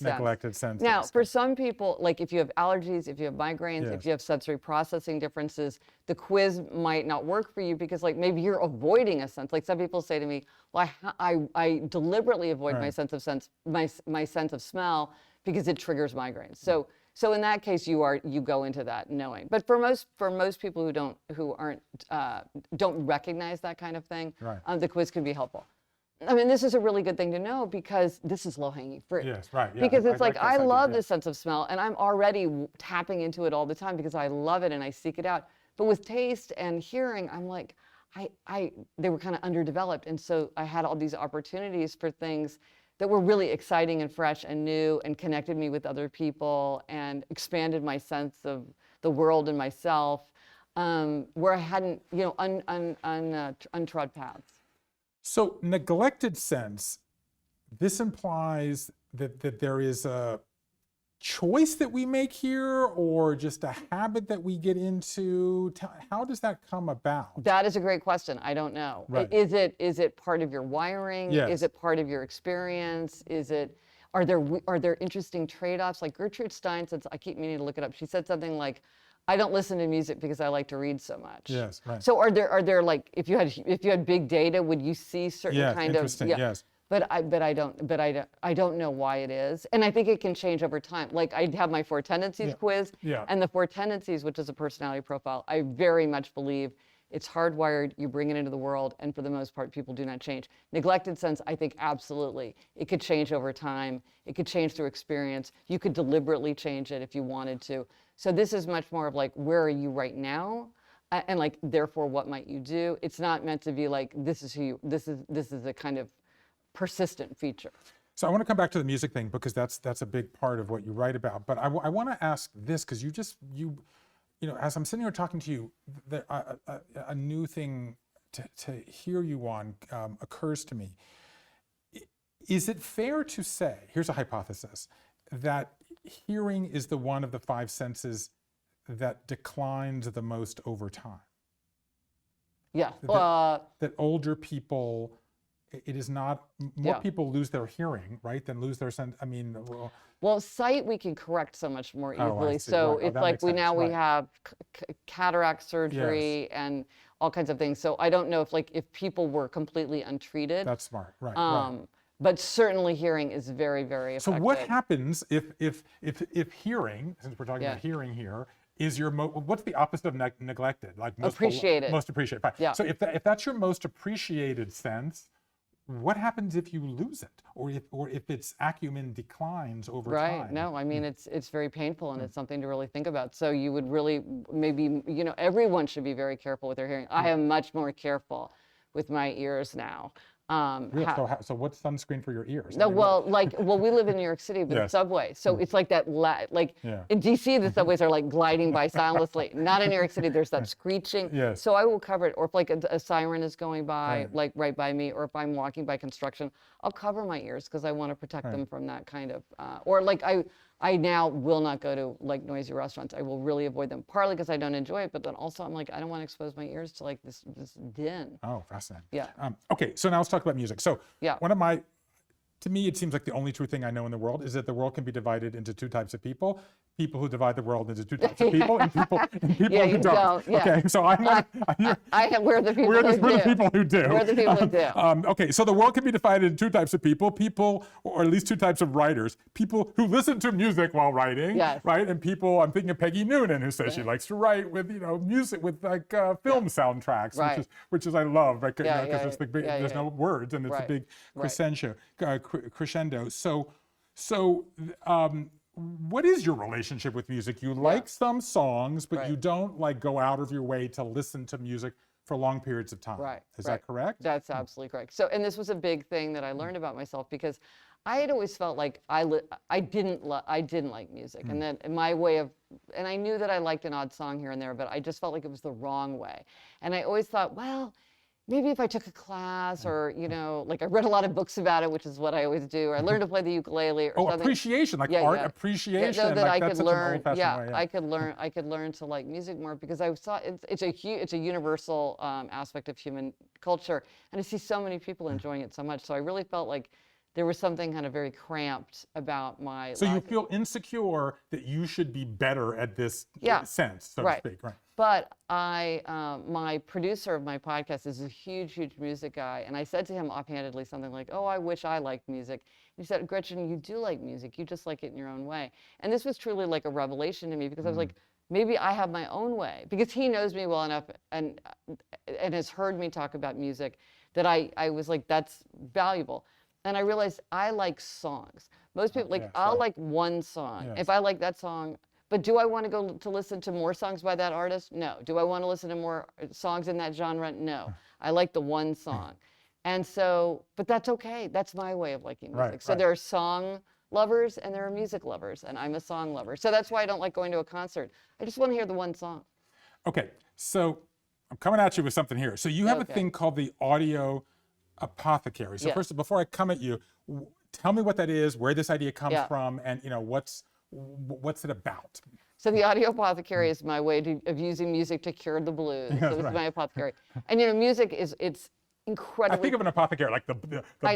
sense
Now,
is.
for some people, like if you have allergies, if you have migraines, if you have sensory processing differences, the quiz might not work for you because like maybe you're avoiding a sense. Like some people say to me, well, I deliberately avoid my sense of my sense of smell because it triggers migraines. So in that case, you go into that knowing. But for most people who don't recognize that kind of thing, the quiz can be helpful. I mean, this is a really good thing to know because this is low-hanging fruit.
Yes, right. Yeah,
because it's I love this sense of smell, and I'm already tapping into it all the time because I love it and I seek it out. But with taste and hearing, I'm like, they were kind of underdeveloped, and so I had all these opportunities for things that were really exciting and fresh and new and connected me with other people and expanded my sense of the world and myself, where I hadn't, untrod paths.
So neglected sense, this implies that there is a choice that we make here or just a habit that we get into? How does that come about?
That is a great question. I don't know.
Right.
Is it part of your wiring?
Yes.
Is it part of your experience? Are there interesting trade-offs? Like Gertrude Stein said, I keep meaning to look it up. She said something like, I don't listen to music because I like to read so much.
Yes, right.
So are there like, if you had big data, would you see certain kind of
yes.
But I don't know why it is. And I think it can change over time. Like I have my 4 tendencies quiz, and the 4 tendencies, which is a personality profile, I very much believe it's hardwired, you bring it into the world, and for the most part, people do not change. Neglected sense, I think absolutely. It could change over time. It could change through experience. You could deliberately change it if you wanted to. So this is much more of like, where are you right now? And like, therefore, what might you do? It's not meant to be like, this is a kind of persistent feature.
So I want to come back to the music thing because that's a big part of what you write about. But I want to ask this because you know, as I'm sitting here talking to you, a new thing to hear you on occurs to me. Is it fair to say, here's a hypothesis, that hearing is the one of the 5 senses that declines the most over time?
Yeah.
That older people, it is not, more people lose their hearing, right, than lose their sense. I mean, well,
Well, sight we can correct so much more
Oh, I
easily.
see.
So
Right. Oh,
it's
that
like
makes
we
sense.
now we
Right.
have cataract surgery and all kinds of things. So I don't know if people were completely untreated.
That's smart. Right. Right.
But certainly hearing is very, very
So
effective.
what happens if hearing, since we're talking about hearing here, is your what's the opposite of neglected? Like most
Appreciated.
Most appreciated. Fine.
Yeah.
So if that's your most appreciated sense, what happens if you lose it, or if its acumen declines over time?
Right. No, I mean it's very painful, and it's something to really think about. So you would really maybe everyone should be very careful with their hearing. I am much more careful with my ears now.
Really? So what's sunscreen for your ears?
No, well, we live in New York City, but the subway. So it's like that, in DC, the subways are like gliding by silently. Not in New York City, there's that screeching.
Yes.
So I will cover it. Or if like a siren is going by, like right by me, or if I'm walking by construction, I'll cover my ears because I want to protect them from that kind of, or like I now will not go to like noisy restaurants. I will really avoid them, partly because I don't enjoy it, but then also I'm like, I don't want to expose my ears to like this din.
Oh, fascinating.
Yeah.
Okay, so now let's talk about music. So
Yeah.
to me, it seems like the only true thing I know in the world is that the world can be divided into two types of people who divide the world into two types of people, and people who don't.
Yeah.
Okay, so
we're the people who do.
We're the people who do.
We're the people who do.
Okay, so the world can be divided into two types of people, or at least two types of writers. People who listen to music while writing, right? And people, I'm thinking of Peggy Noonan, who says she likes to write with, music with like film soundtracks, which is I love, right? Because it's the big, there's no words, and it's a big crescendo. So, what is your relationship with music? You like some songs, but you don't like go out of your way to listen to music for long periods of time.
Right.
Is that correct?
That's absolutely correct. So, and this was a big thing that I learned about myself, because I had always felt like I didn't like music, and that my way of, and I knew that I liked an odd song here and there, but I just felt like it was the wrong way. And I always thought, well, maybe if I took a class, or like I read a lot of books about it, which is what I always do. Or I learned to play the ukulele or something.
Appreciation, like art appreciation.
Yeah, that
like
I
that's
could
such
learn.
an old-fashioned way.
I could learn to like music more, because I saw it's a universal aspect of human culture, and I see so many people enjoying it so much. So I really felt like there was something kind of very cramped about my.
So you feel insecure that you should be better at this sense, so to speak, right?
But my producer of my podcast is a huge, huge music guy, and I said to him offhandedly something like, "Oh, I wish I liked music." He said, "Gretchen, you do like music. You just like it in your own way." And this was truly like a revelation to me, because I was like, maybe I have my own way, because he knows me well enough and has heard me talk about music that I was like, that's valuable. And I realized I like songs. Most people I'll like one song. If I like that song, but do I want to go to listen to more songs by that artist? No. Do I want to listen to more songs in that genre? No. I like the one song. And so, but that's okay. That's my way of liking music. So there are song lovers and there are music lovers, and I'm a song lover. So that's why I don't like going to a concert. I just want to hear the one song.
Okay, so I'm coming at you with something here. So you have a thing called the audio apothecary. So first, before I come at you, tell me what that is, where this idea comes from, and what's it about?
So the audio apothecary is my way of using music to cure the blues. So this is my apothecary. And music it's incredibly.
I think of an apothecary like the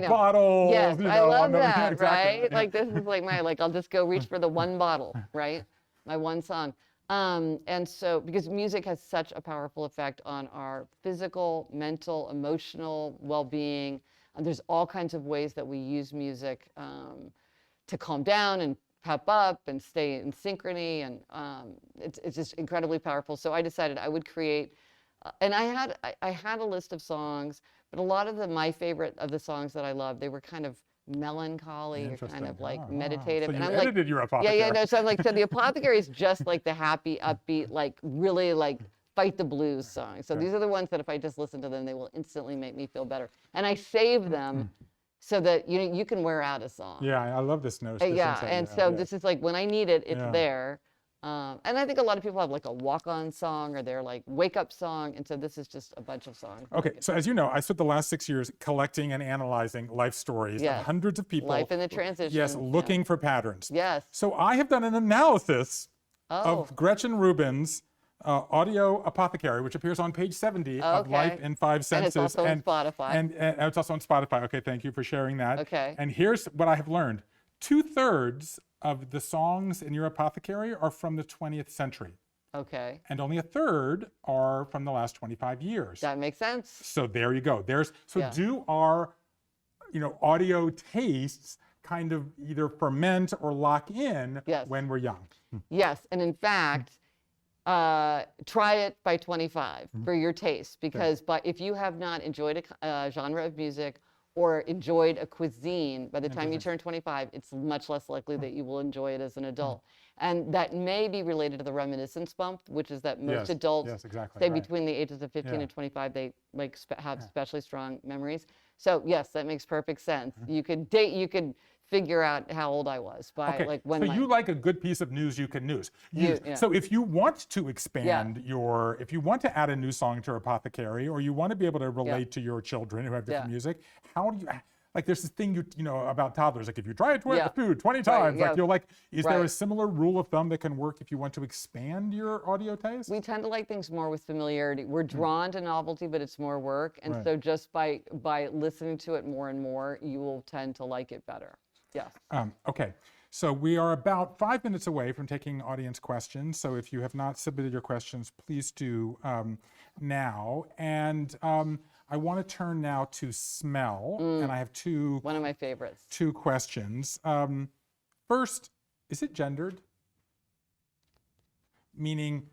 bottles.
Yes, I love that,
exactly.
right? Like this is like I'll just go reach for the one bottle, right? My one song. And so, because music has such a powerful effect on our physical, mental, emotional well-being, and there's all kinds of ways that we use music to calm down and pep up and stay in synchrony, and it's just incredibly powerful. So I decided I would create, and I had a list of songs, but a lot of my favorite of the songs that I love, they were kind of melancholy or kind of like meditative.
So
and
you
I'm
edited your apothecary.
No, so I'm like, so the apothecary is just like the happy, upbeat, like really like fight the blues songs. So these are the ones that if I just listen to them, they will instantly make me feel better. And I save them so that you can wear out a song.
Yeah, I love this notion.
This is like when I need it, it's there. And I think a lot of people have like a walk-on song or their like wake-up song, and so this is just a bunch of songs.
Okay, so as you know, I spent the last 6 years collecting and analyzing life stories of hundreds of people.
Life in the transition.
Yes, looking for patterns.
Yes.
So I have done an analysis of Gretchen Rubin's audio apothecary, which appears on page 70 of Life in Five Senses.
And it's also on Spotify.
And it's also on Spotify. Okay, thank you for sharing that.
Okay.
And here's what I have learned. 2/3 of the songs in your apothecary are from the 20th century.
Okay.
And only 1/3 are from the last 25 years.
That makes sense.
So there you go.
Yeah.
Do our, audio tastes kind of either ferment or lock in when we're young?
Yes, and in fact, try it by 25 for your taste, because if you have not enjoyed a genre of music or enjoyed a cuisine by the time you turn 25, it's much less likely that you will enjoy it as an adult. And that may be related to the reminiscence bump, which is that most adults say between the ages of 15 and 25, they have especially strong memories. So yes, that makes perfect sense. You could figure out how old I was by when.
So you like a good piece of news you can use. So if you want to expand if you want to add a new song to your apothecary, or you want to be able to relate to your children who have different music, how do you? Like there's this thing about toddlers, like if you try food 20 times, is there a similar rule of thumb that can work if you want to expand your audio taste?
We tend to like things more with familiarity. We're drawn to novelty, but it's more work. And so just by listening to it more and more, you will tend to like it better. Yes.
Okay. So we are about 5 minutes away from taking audience questions. So if you have not submitted your questions, please do now. And I want to turn now to smell, and I have one of my favorites. 2 questions. First, is it gendered? Meaning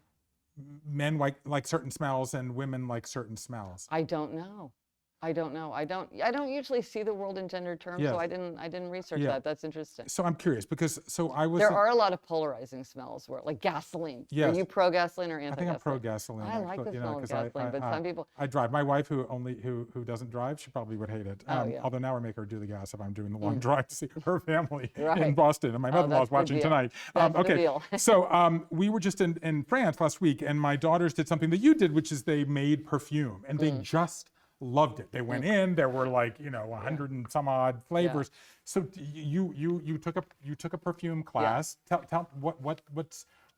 men like certain smells and women like certain smells?
I don't know. I don't usually see the world in gender terms, so I didn't research that. That's interesting.
So I'm curious because
there are a lot of polarizing smells like gasoline. Are you pro gasoline or anti-gasoline?
I think I'm pro gasoline.
I like the smell of gasoline, but some people.
I drive. My wife who doesn't drive, she probably would hate it. Although now I make her do the gas if I'm doing the long drive to see her family in Boston, and my mother-in-law is watching tonight. Okay, so we were just in France last week, and my daughters did something that you did, which is they made perfume, and they just loved it. They went in. There were 100 and some odd flavors. So you took a perfume class. Tell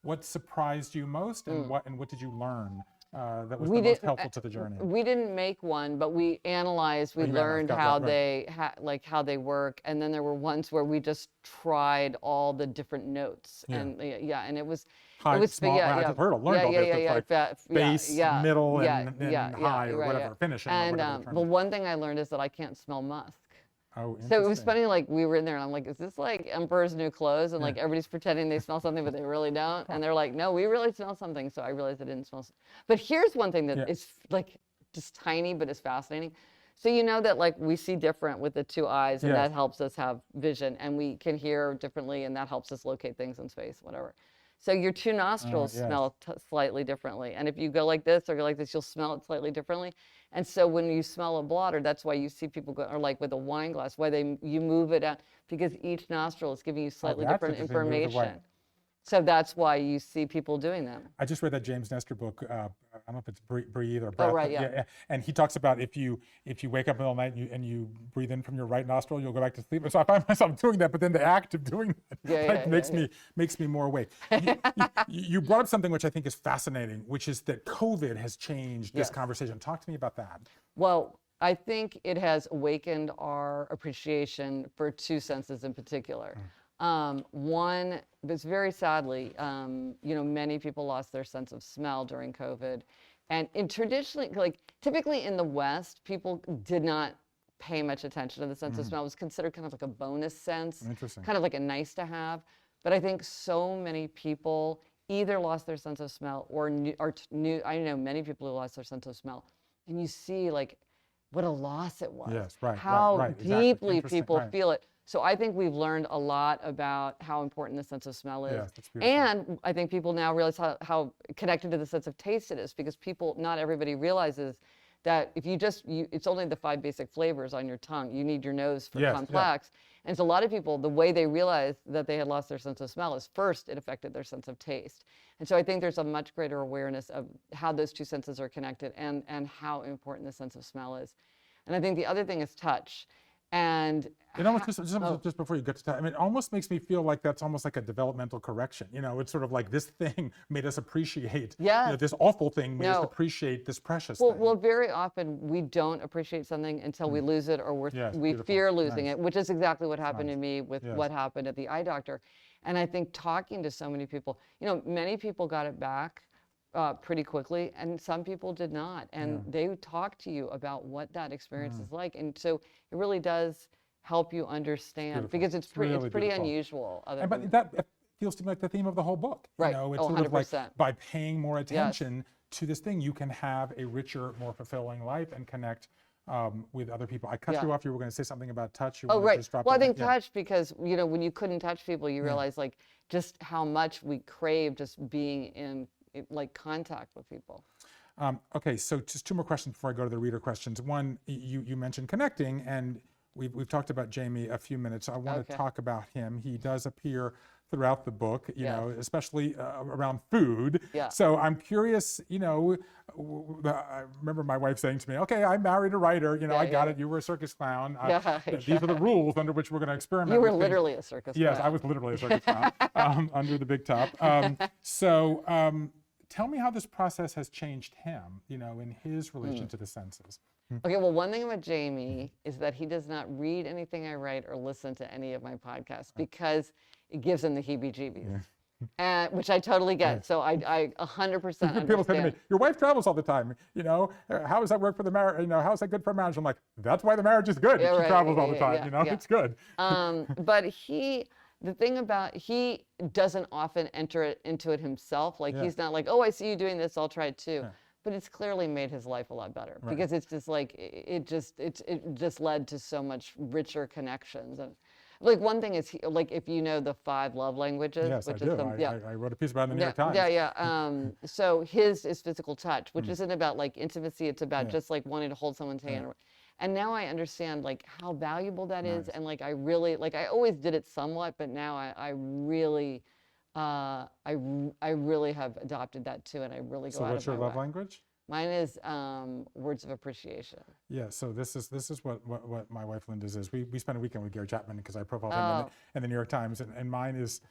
what surprised you most, and what did you learn that was the most helpful to the journey?
We didn't make one, but we analyzed. We learned how they work, and then there were ones where we just tried all the different notes, and it was.
High, small, I've learned all this. Base, middle, and high, or whatever, finishing.
And the one thing I learned is that I can't smell musk.
Oh, interesting.
So it was funny, we were in there and I'm like, is this like Emperor's New Clothes? And everybody's pretending they smell something, but they really don't. And they're like, no, we really smell something. So I realized I didn't smell. But here's one thing that is just tiny, but is fascinating. So you know that we see different with the 2 eyes, and that helps us have vision, and we can hear differently, and that helps us locate things in space, whatever. So your 2 nostrils smell slightly differently. And if you go like this or go like this, you'll smell it slightly differently. And so when you smell a blotter, that's why you see people go, or with a wine glass, why you move it out, because each nostril is giving you slightly different information. So that's why you see people doing them.
I just read that James Nestor book. I don't know if it's Breathe or Breath. Oh, right, And he talks about if you wake up in the middle of the night and you breathe in from your right nostril, you'll go back to sleep. So I find myself doing that, but then the act of doing that makes me more awake. You brought up something which I think is fascinating, which is that COVID has changed this conversation. Talk to me about that.
Well, I think it has awakened our appreciation for 2 senses in particular. One, but very sadly, many people lost their sense of smell during COVID. And typically in the West, people did not pay much attention to the sense of smell. It was considered kind of like a bonus sense, kind of like a nice to have. But I think so many people either lost their sense of smell or knew, I know many people who lost their sense of smell. And you see what a loss it was.
Yes, right.
How deeply people feel it. So I think we've learned a lot about how important the sense of smell is.
Yes, that's beautiful.
And I think people now realize how connected to the sense of taste it is, because not everybody realizes that if it's only the 5 basic flavors on your tongue. You need your nose for complex. And so a lot of people, the way they realized that they had lost their sense of smell is first it affected their sense of taste. And so I think there's a much greater awareness of how those 2 senses are connected and how important the sense of smell is. And I think the other thing is touch. And
it almost just before you get to that, I mean, it almost makes me feel like that's almost like a developmental correction. It's sort of like this thing made us appreciate, this awful thing made us appreciate this precious thing.
Well, very often we don't appreciate something until we lose it, or we fear losing it, which is exactly what happened to me with what happened at the eye doctor. And I think talking to so many people, many people got it back pretty quickly, and some people did not. And they talk to you about what that experience is like. And so it really does help you understand, because it's pretty unusual.
But that feels to me like the theme of the whole book.
Right.
It's sort of like by paying more attention to this thing, you can have a richer, more fulfilling life and connect with other people. I cut you off. You were going to say something about touch.
Right. Well, I think touch, because when you couldn't touch people, you realize like just how much we crave just being in like contact with people.
Okay, so just two more questions before I go to the reader questions. One, you mentioned connecting, and we've talked about Jamie a few minutes. I want to talk about him. He does appear throughout the book, especially around food.
Yeah.
So I'm curious, I remember my wife saying to me, okay, I married a writer, I got it, you were a circus clown. These are the rules under which we're going to experiment.
You were literally a circus clown.
Yes, I was literally a circus clown under the big top. Tell me how this process has changed him, in his relation to the senses.
Okay, well, one thing about Jamie is that he does not read anything I write or listen to any of my podcasts, because it gives him the heebie-jeebies, which I totally get. So I 100% understand.
People say to me, your wife travels all the time. How does that work for the marriage? How is that good for a marriage? I'm like, that's why the marriage is good. She travels all the time. It's good.
But the thing about, he doesn't often enter into it himself. Like he's not like, oh, I see you doing this, I'll try it too. Yeah. But it's clearly made his life a lot better, because it's just like, it just led to so much richer connections. And like one thing is, like, if you know the 5 love languages,
yes,
which
I do. I wrote a piece about it in the New York Times.
So his is physical touch, which isn't about like intimacy. It's about just like wanting to hold someone's hand. And now I understand like how valuable that is. And like, I really, like, I always did it somewhat, but now I really have adopted that too. And I really go out of my way.
So what's your love language?
Mine is words of appreciation.
Yeah, so this is what my wife Linda's is. We spent a weekend with Gary Chapman, because I profiled him in the New York Times, and mine is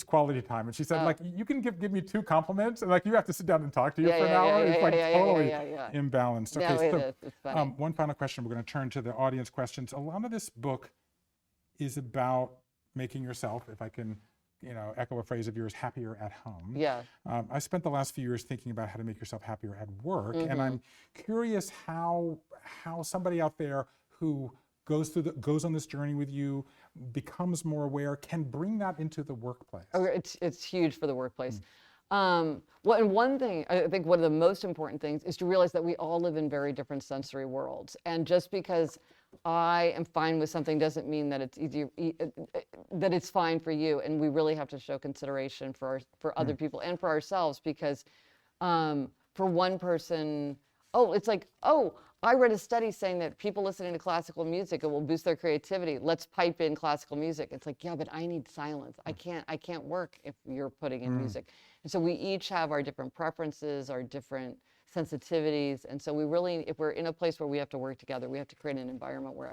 quality time. And she said, like, you can give me 2 compliments, and like you have to sit down and talk to you for an hour. It's like totally imbalanced. Okay,
so it's funny.
One final question. We're going to turn to the audience questions. A lot of this book is about making yourself, if I can echo a phrase of yours, happier at home.
Yeah.
I spent the last few years thinking about how to make yourself happier at work, and I'm curious how somebody out there who goes on this journey with you, becomes more aware, can bring that into the workplace.
Oh, it's huge for the workplace. Well, and one thing, I think one of the most important things is to realize that we all live in very different sensory worlds. And just because I am fine with something doesn't mean that it's easy, that it's fine for you. And we really have to show consideration for other people and for ourselves, because for one person, it's like, I read a study saying that people listening to classical music, it will boost their creativity. Let's pipe in classical music. It's like, yeah, but I need silence. I can't work if you're putting in music. And so we each have our different preferences, our different sensitivities. And so we really, if we're in a place where we have to work together, we have to create an environment where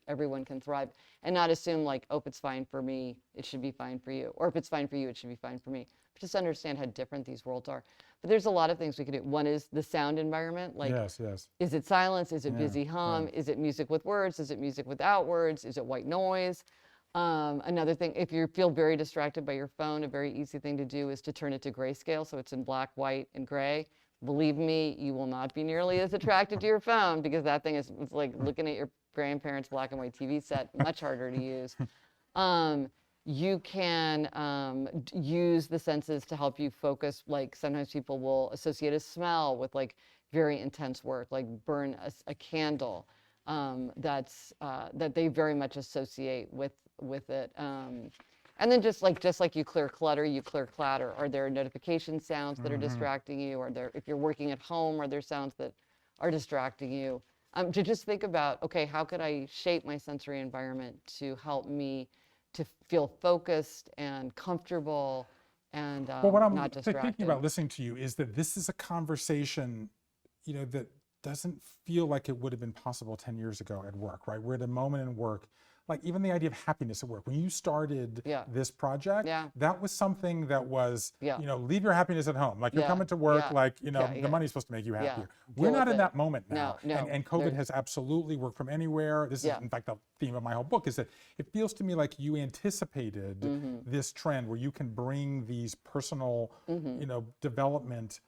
everyone can thrive, and not assume like, if it's fine for me, it should be fine for you. Or if it's fine for you, it should be fine for me. But just understand how different these worlds are. But there's a lot of things we can do. One is the sound environment. Like, is it silence? Is it busy hum? Is it music with words? Is it music without words? Is it white noise? Another thing, if you feel very distracted by your phone, a very easy thing to do is to turn it to grayscale, so it's in black, white, and gray. Believe me, you will not be nearly as attracted to your phone, because that thing is, it's like looking at your grandparents' black and white TV set, much harder to use. You can use the senses to help you focus. Like sometimes people will associate a smell with like very intense work, like burn a candle. That they very much associate with it. And then just like you clear clutter, you clear clatter. Are there notification sounds that are distracting you? If you're working at home, are there sounds that are distracting you? To just think about, okay, how could I shape my sensory environment to help me to feel focused and comfortable and
well, what I'm
not distracted.
thinking about listening to you is that this is a conversation, that doesn't feel like it would have been possible 10 years ago at work, right? We're at a moment in work, like even the idea of happiness at work. When you started this project, that was something that was, leave your happiness at home. Like you're coming to work, like, the money's supposed to make you happier. We're not in that moment now. And COVID has absolutely worked from anywhere. This is, in fact, the theme of my whole book is that it feels to me like you anticipated this trend where you can bring these personal, development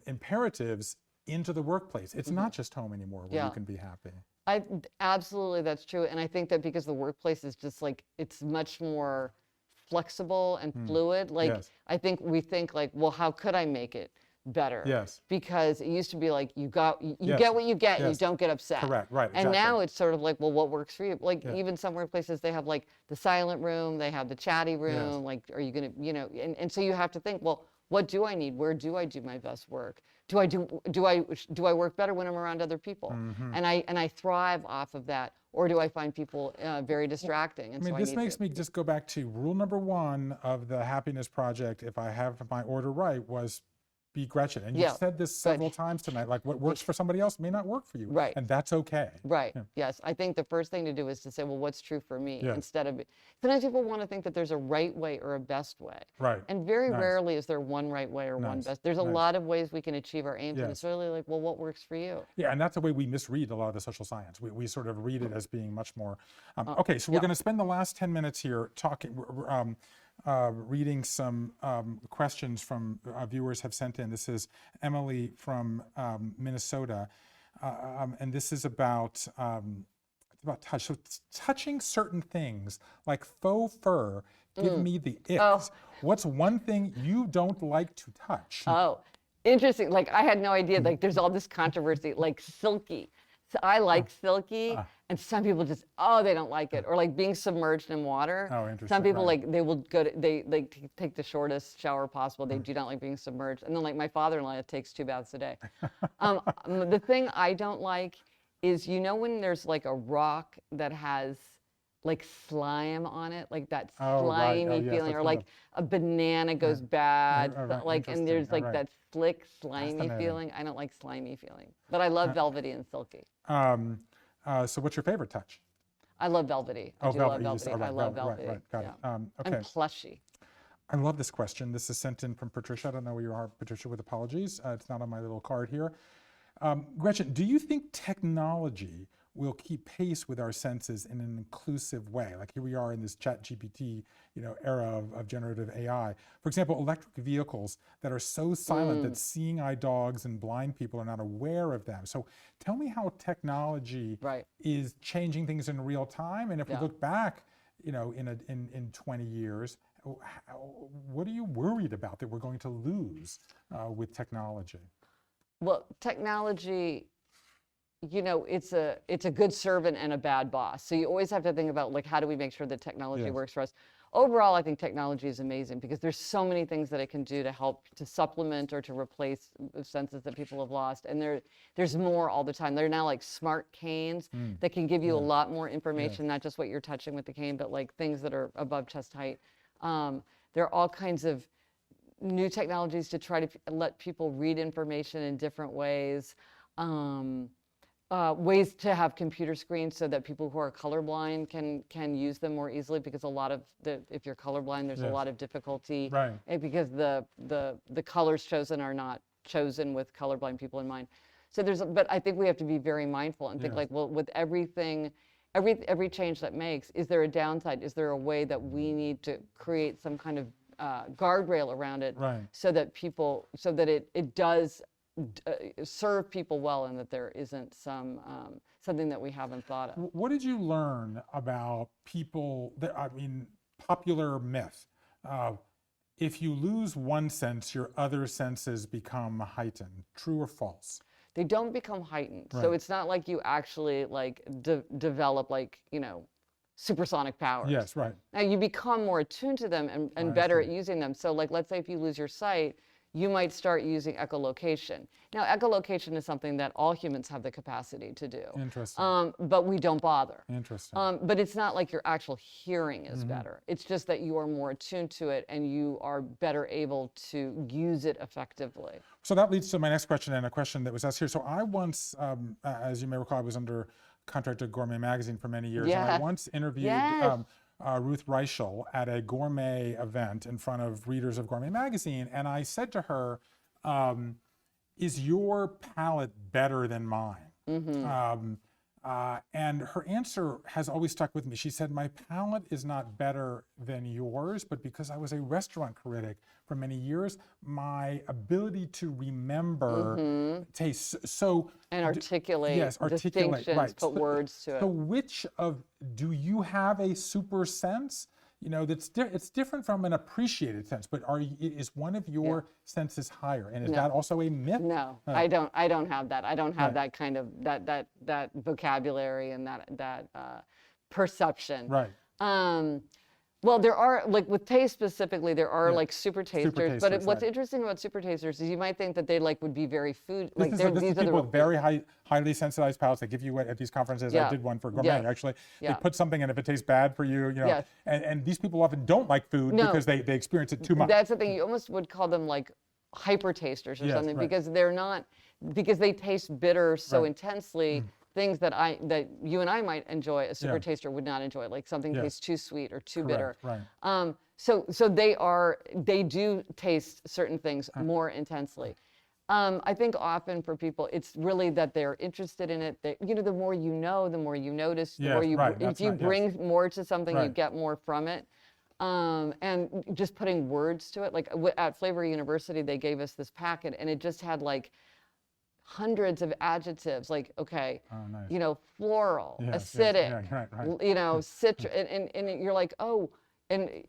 imperatives into the workplace. It's not just home anymore where you can be happy.
Absolutely, that's true. And I think that because the workplace is just like, it's much more flexible and fluid. Like, I think we think like, well, how could I make it better?
Yes.
Because it used to be like, you get what you get, and you don't get upset.
Correct, right,
And now it's sort of like, well, what works for you? Like even some workplaces, they have like the silent room, they have the chatty room. Like, are you gonna, and so you have to think, well, what do I need? Where do I do my best work? Do I work better when I'm around other people? And I thrive off of that, or do I find people very distracting? And
this makes me just go back to rule number 1 of the Happiness Project. If I have my order right, was be Gretchen. And you said this several times tonight. Like what works for somebody else may not work for you.
Right.
And that's okay.
Right. Yes. I think the first thing to do is to say, well, what's true for me? Instead of, sometimes people want to think that there's a right way or a best way.
Right.
And very rarely is there one right way or one best. There's a lot of ways we can achieve our aims. And it's really like, well, what works for you?
Yeah. And that's the way we misread a lot of the social science. We sort of read it as being much more. Okay. So we're going to spend the last 10 minutes here talking, reading some questions from viewers have sent in. This is Emily from Minnesota, and this is about touch. So touching certain things like faux fur give me the icks. What's one thing you don't like to touch?
Oh, interesting. Like I had no idea. Like there's all this controversy. Like silky. So I like silky, and some people just, they don't like it. Or like being submerged in water.
Oh, interesting.
Some people like, they will go to, they like take the shortest shower possible. They do not like being submerged. And then like my father-in-law takes 2 baths a day. The thing I don't like is, when there's like a rock that has like slime on it, like that slimy feeling, or like a banana goes bad, like, and there's like that slick, slimy feeling. I don't like slimy feeling, but I love velvety and silky.
So what's your favorite touch?
I love velvety. I do love velvety. I love velvety.
Right, got it. Okay.
And plushy.
I love this question. This is sent in from Patricia. I don't know where you are, Patricia, with apologies. It's not on my little card here. Gretchen, do you think technology will keep pace with our senses in an inclusive way? Like here we are in this ChatGPT, era of generative AI. For example, electric vehicles that are so silent that seeing eye dogs and blind people are not aware of them. So tell me how technology is changing things in real time. And if we look back, in 20 years, what are you worried about that we're going to lose with technology?
Well, technology, it's a good servant and a bad boss. So you always have to think about like, how do we make sure that technology works for us? Overall, I think technology is amazing because there's so many things that it can do to help to supplement or to replace senses that people have lost. And there's more all the time. There are now like smart canes that can give you a lot more information, not just what you're touching with the cane, but like things that are above chest height. There are all kinds of new technologies to try to let people read information in different ways. Ways to have computer screens so that people who are colorblind can use them more easily, because a lot of if you're colorblind, there's a lot of difficulty, because the colors chosen are not chosen with colorblind people in mind. So but I think we have to be very mindful and think like, well, with everything, every change that makes, is there a downside? Is there a way that we need to create some kind of guardrail around it, so that it does serve people well, and that there isn't something that we haven't thought of.
What did you learn about people popular myth? If you lose one sense, your other senses become heightened. True or false?
They don't become heightened. So it's not like you actually like develop like, supersonic powers.
Yes, right.
Now you become more attuned to them and better at using them. So like, let's say if you lose your sight, you might start using echolocation. Now, echolocation is something that all humans have the capacity to do.
Interesting.
But we don't bother.
Interesting.
But it's not like your actual hearing is better. It's just that you are more attuned to it and you are better able to use it effectively.
So that leads to my next question, and a question that was asked here. So I once, as you may recall, I was under contract at Gourmet Magazine for many years, and I once interviewed Ruth Reichel at a gourmet event in front of readers of Gourmet Magazine, and I said to her, is your palate better than mine? And her answer has always stuck with me. She said, my palate is not better than yours, but because I was a restaurant critic for many years, my ability to remember tastes. So
and articulate,
distinctions, right.
Put words to it.
So which of, do you have a super sense? You know, it's different from an appreciated sense, but is one of your senses higher? And is that also a myth?
No, I don't have that. I don't have that kind of, that vocabulary and that perception.
Right.
Well, there are, like with taste specifically, there are like super tasters. But what's interesting about super tasters is you might think that they like would be very food. Like
this is people with very highly sensitized palates. They give you at these conferences. I did one for Gourmet actually. They put something in, if it tastes bad for you, you know. And these people often don't like food because they experience it too much.
That's the thing. You almost would call them like hyper tasters or something because they're not, because they taste bitter so intensely. Things that you and I might enjoy, a super taster would not enjoy, like something tastes too sweet or too bitter.
Right.
So they do taste certain things more intensely. I think often for people, it's really that they're interested in it. You know, the more you know, the more you notice, the more you, if you bring more to something, you get more from it. And just putting words to it, like at Flavor University, they gave us this packet and it just had like hundreds of adjectives, like, okay, you know, floral, acidic, you know, citrus, and you're like, oh, and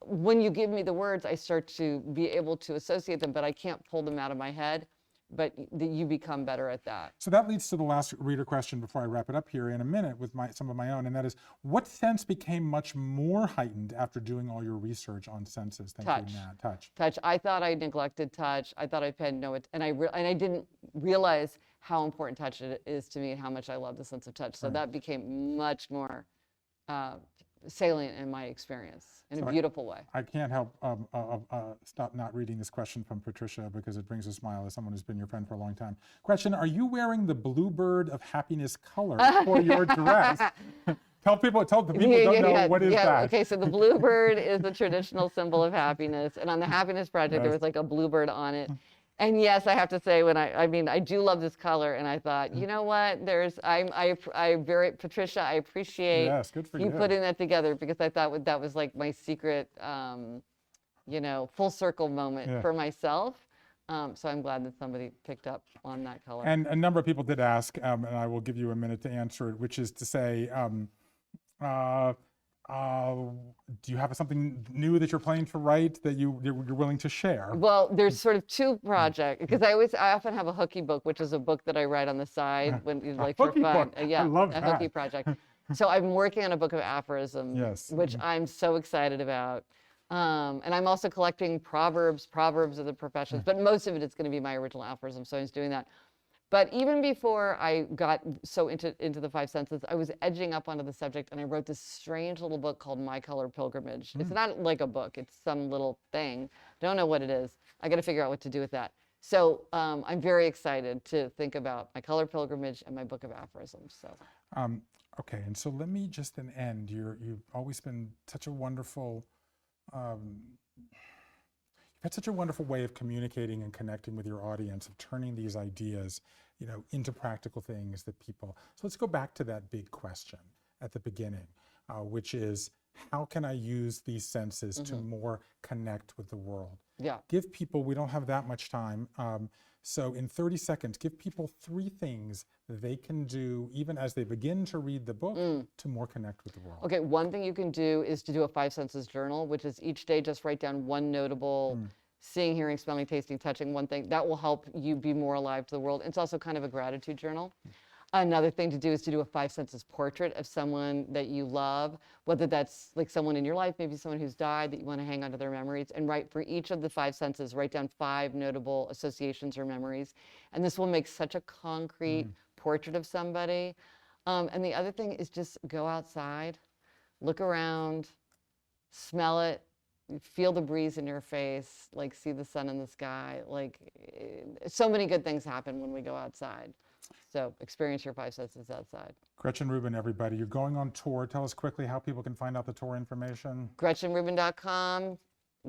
when you give me the words, I start to be able to associate them, but I can't pull them out of my head. But you become better at that.
So that leads to the last reader question before I wrap it up here in a minute with some of my own, and that is, what sense became much more heightened after doing all your research on senses? Thank you, Nat. Touch.
Touch. I thought I neglected touch. I thought I had no, and I didn't realize how important touch is to me and how much I love the sense of touch. So that became much more salient in my experience in a beautiful way.
I can't help stop not reading this question from Patricia because it brings a smile as someone who's been your friend for a long time. Gretchen, are you wearing the bluebird of happiness color for your dress? Tell the people don't know what is that.
Okay, so the bluebird is the traditional symbol of happiness, and on the Happiness Project there was like a bluebird on it. And yes, I have to say, I do love this color, and I thought, you know what? Patricia, I appreciate
good for
you putting that together, because I thought that was like my secret, you know, full circle moment for myself. So I'm glad that somebody picked up on that color.
And a number of people did ask, and I will give you a minute to answer it, which is to say, do you have something new that you're planning to write that you're willing to share?
Well, there's sort of two projects, because I often have a hooky book, which is a book that I write on the side when you like for fun.
I love that.
Hooky project. So I'm working on a book of aphorisms, which I'm so excited about. And I'm also collecting proverbs of the professions, but most of it is going to be my original aphorisms. So I was doing that. But even before I got so into the five senses, I was edging up onto the subject, and I wrote this strange little book called My Color Pilgrimage. It's not like a book, it's some little thing. Don't know what it is. I got to figure out what to do with that. So I'm very excited to think about My Color Pilgrimage and my book of aphorisms. So.
Okay, and so let me just then end. You've always been such a wonderful, you've had such a wonderful way of communicating and connecting with your audience, of turning these ideas, you know, into practical things that people. So let's go back to that big question at the beginning, which is, how can I use these senses to more connect with the world?
Yeah.
Give people, we don't have that much time, so in 30 seconds, give people 3 things that they can do, even as they begin to read the book, to more connect with the world.
Okay, one thing you can do is to do a 5 senses journal, which is each day just write down one notable seeing, hearing, smelling, tasting, touching, one thing. That will help you be more alive to the world. It's also kind of a gratitude journal. Another thing to do is to do a 5 senses portrait of someone that you love, whether that's like someone in your life, maybe someone who's died that you want to hang on to their memories, and write for each of the 5 senses, write down 5 notable associations or memories. And this will make such a concrete portrait of somebody. And the other thing is just go outside, look around, smell it, feel the breeze in your face, like see the sun in the sky. Like so many good things happen when we go outside. So experience your 5 senses outside.
Gretchen Rubin, everybody, you're going on tour. Tell us quickly how people can find out the tour information.
GretchenRubin.com,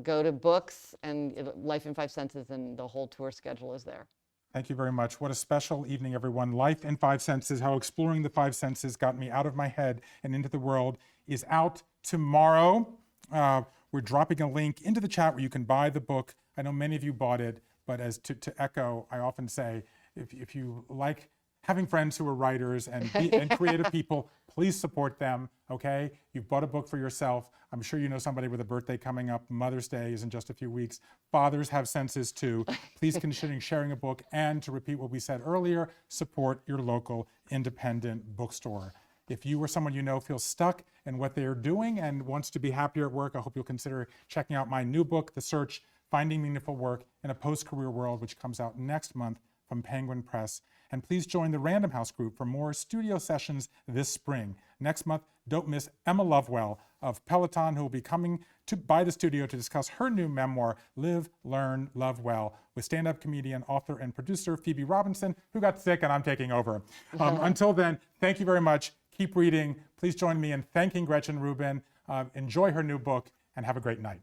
go to books and Life in 5 Senses, and the whole tour schedule is there.
Thank you very much. What a special evening, everyone. Life in 5 Senses, how exploring the 5 senses got me out of my head and into the world, is out tomorrow. We're dropping a link into the chat where you can buy the book. I know many of you bought it, but as to echo, I often say, if you like having friends who are writers and creative people, please support them, okay? You've bought a book for yourself. I'm sure you know somebody with a birthday coming up. Mother's Day is in just a few weeks. Fathers have senses too. Please consider sharing a book, and to repeat what we said earlier, support your local independent bookstore. If you or someone you know feels stuck in what they're doing and wants to be happier at work, I hope you'll consider checking out my new book, The Search, Finding Meaningful Work in a Post-Career World, which comes out next month from Penguin Press. And please join the Random House group for more studio sessions this spring. Next month, don't miss Emma Lovewell of Peloton, who will be coming by the studio to discuss her new memoir, Live, Learn, Love Well, with stand-up comedian, author, and producer Phoebe Robinson, who got sick and I'm taking over. Until then, thank you very much. Keep reading. Please join me in thanking Gretchen Rubin. Enjoy her new book and have a great night.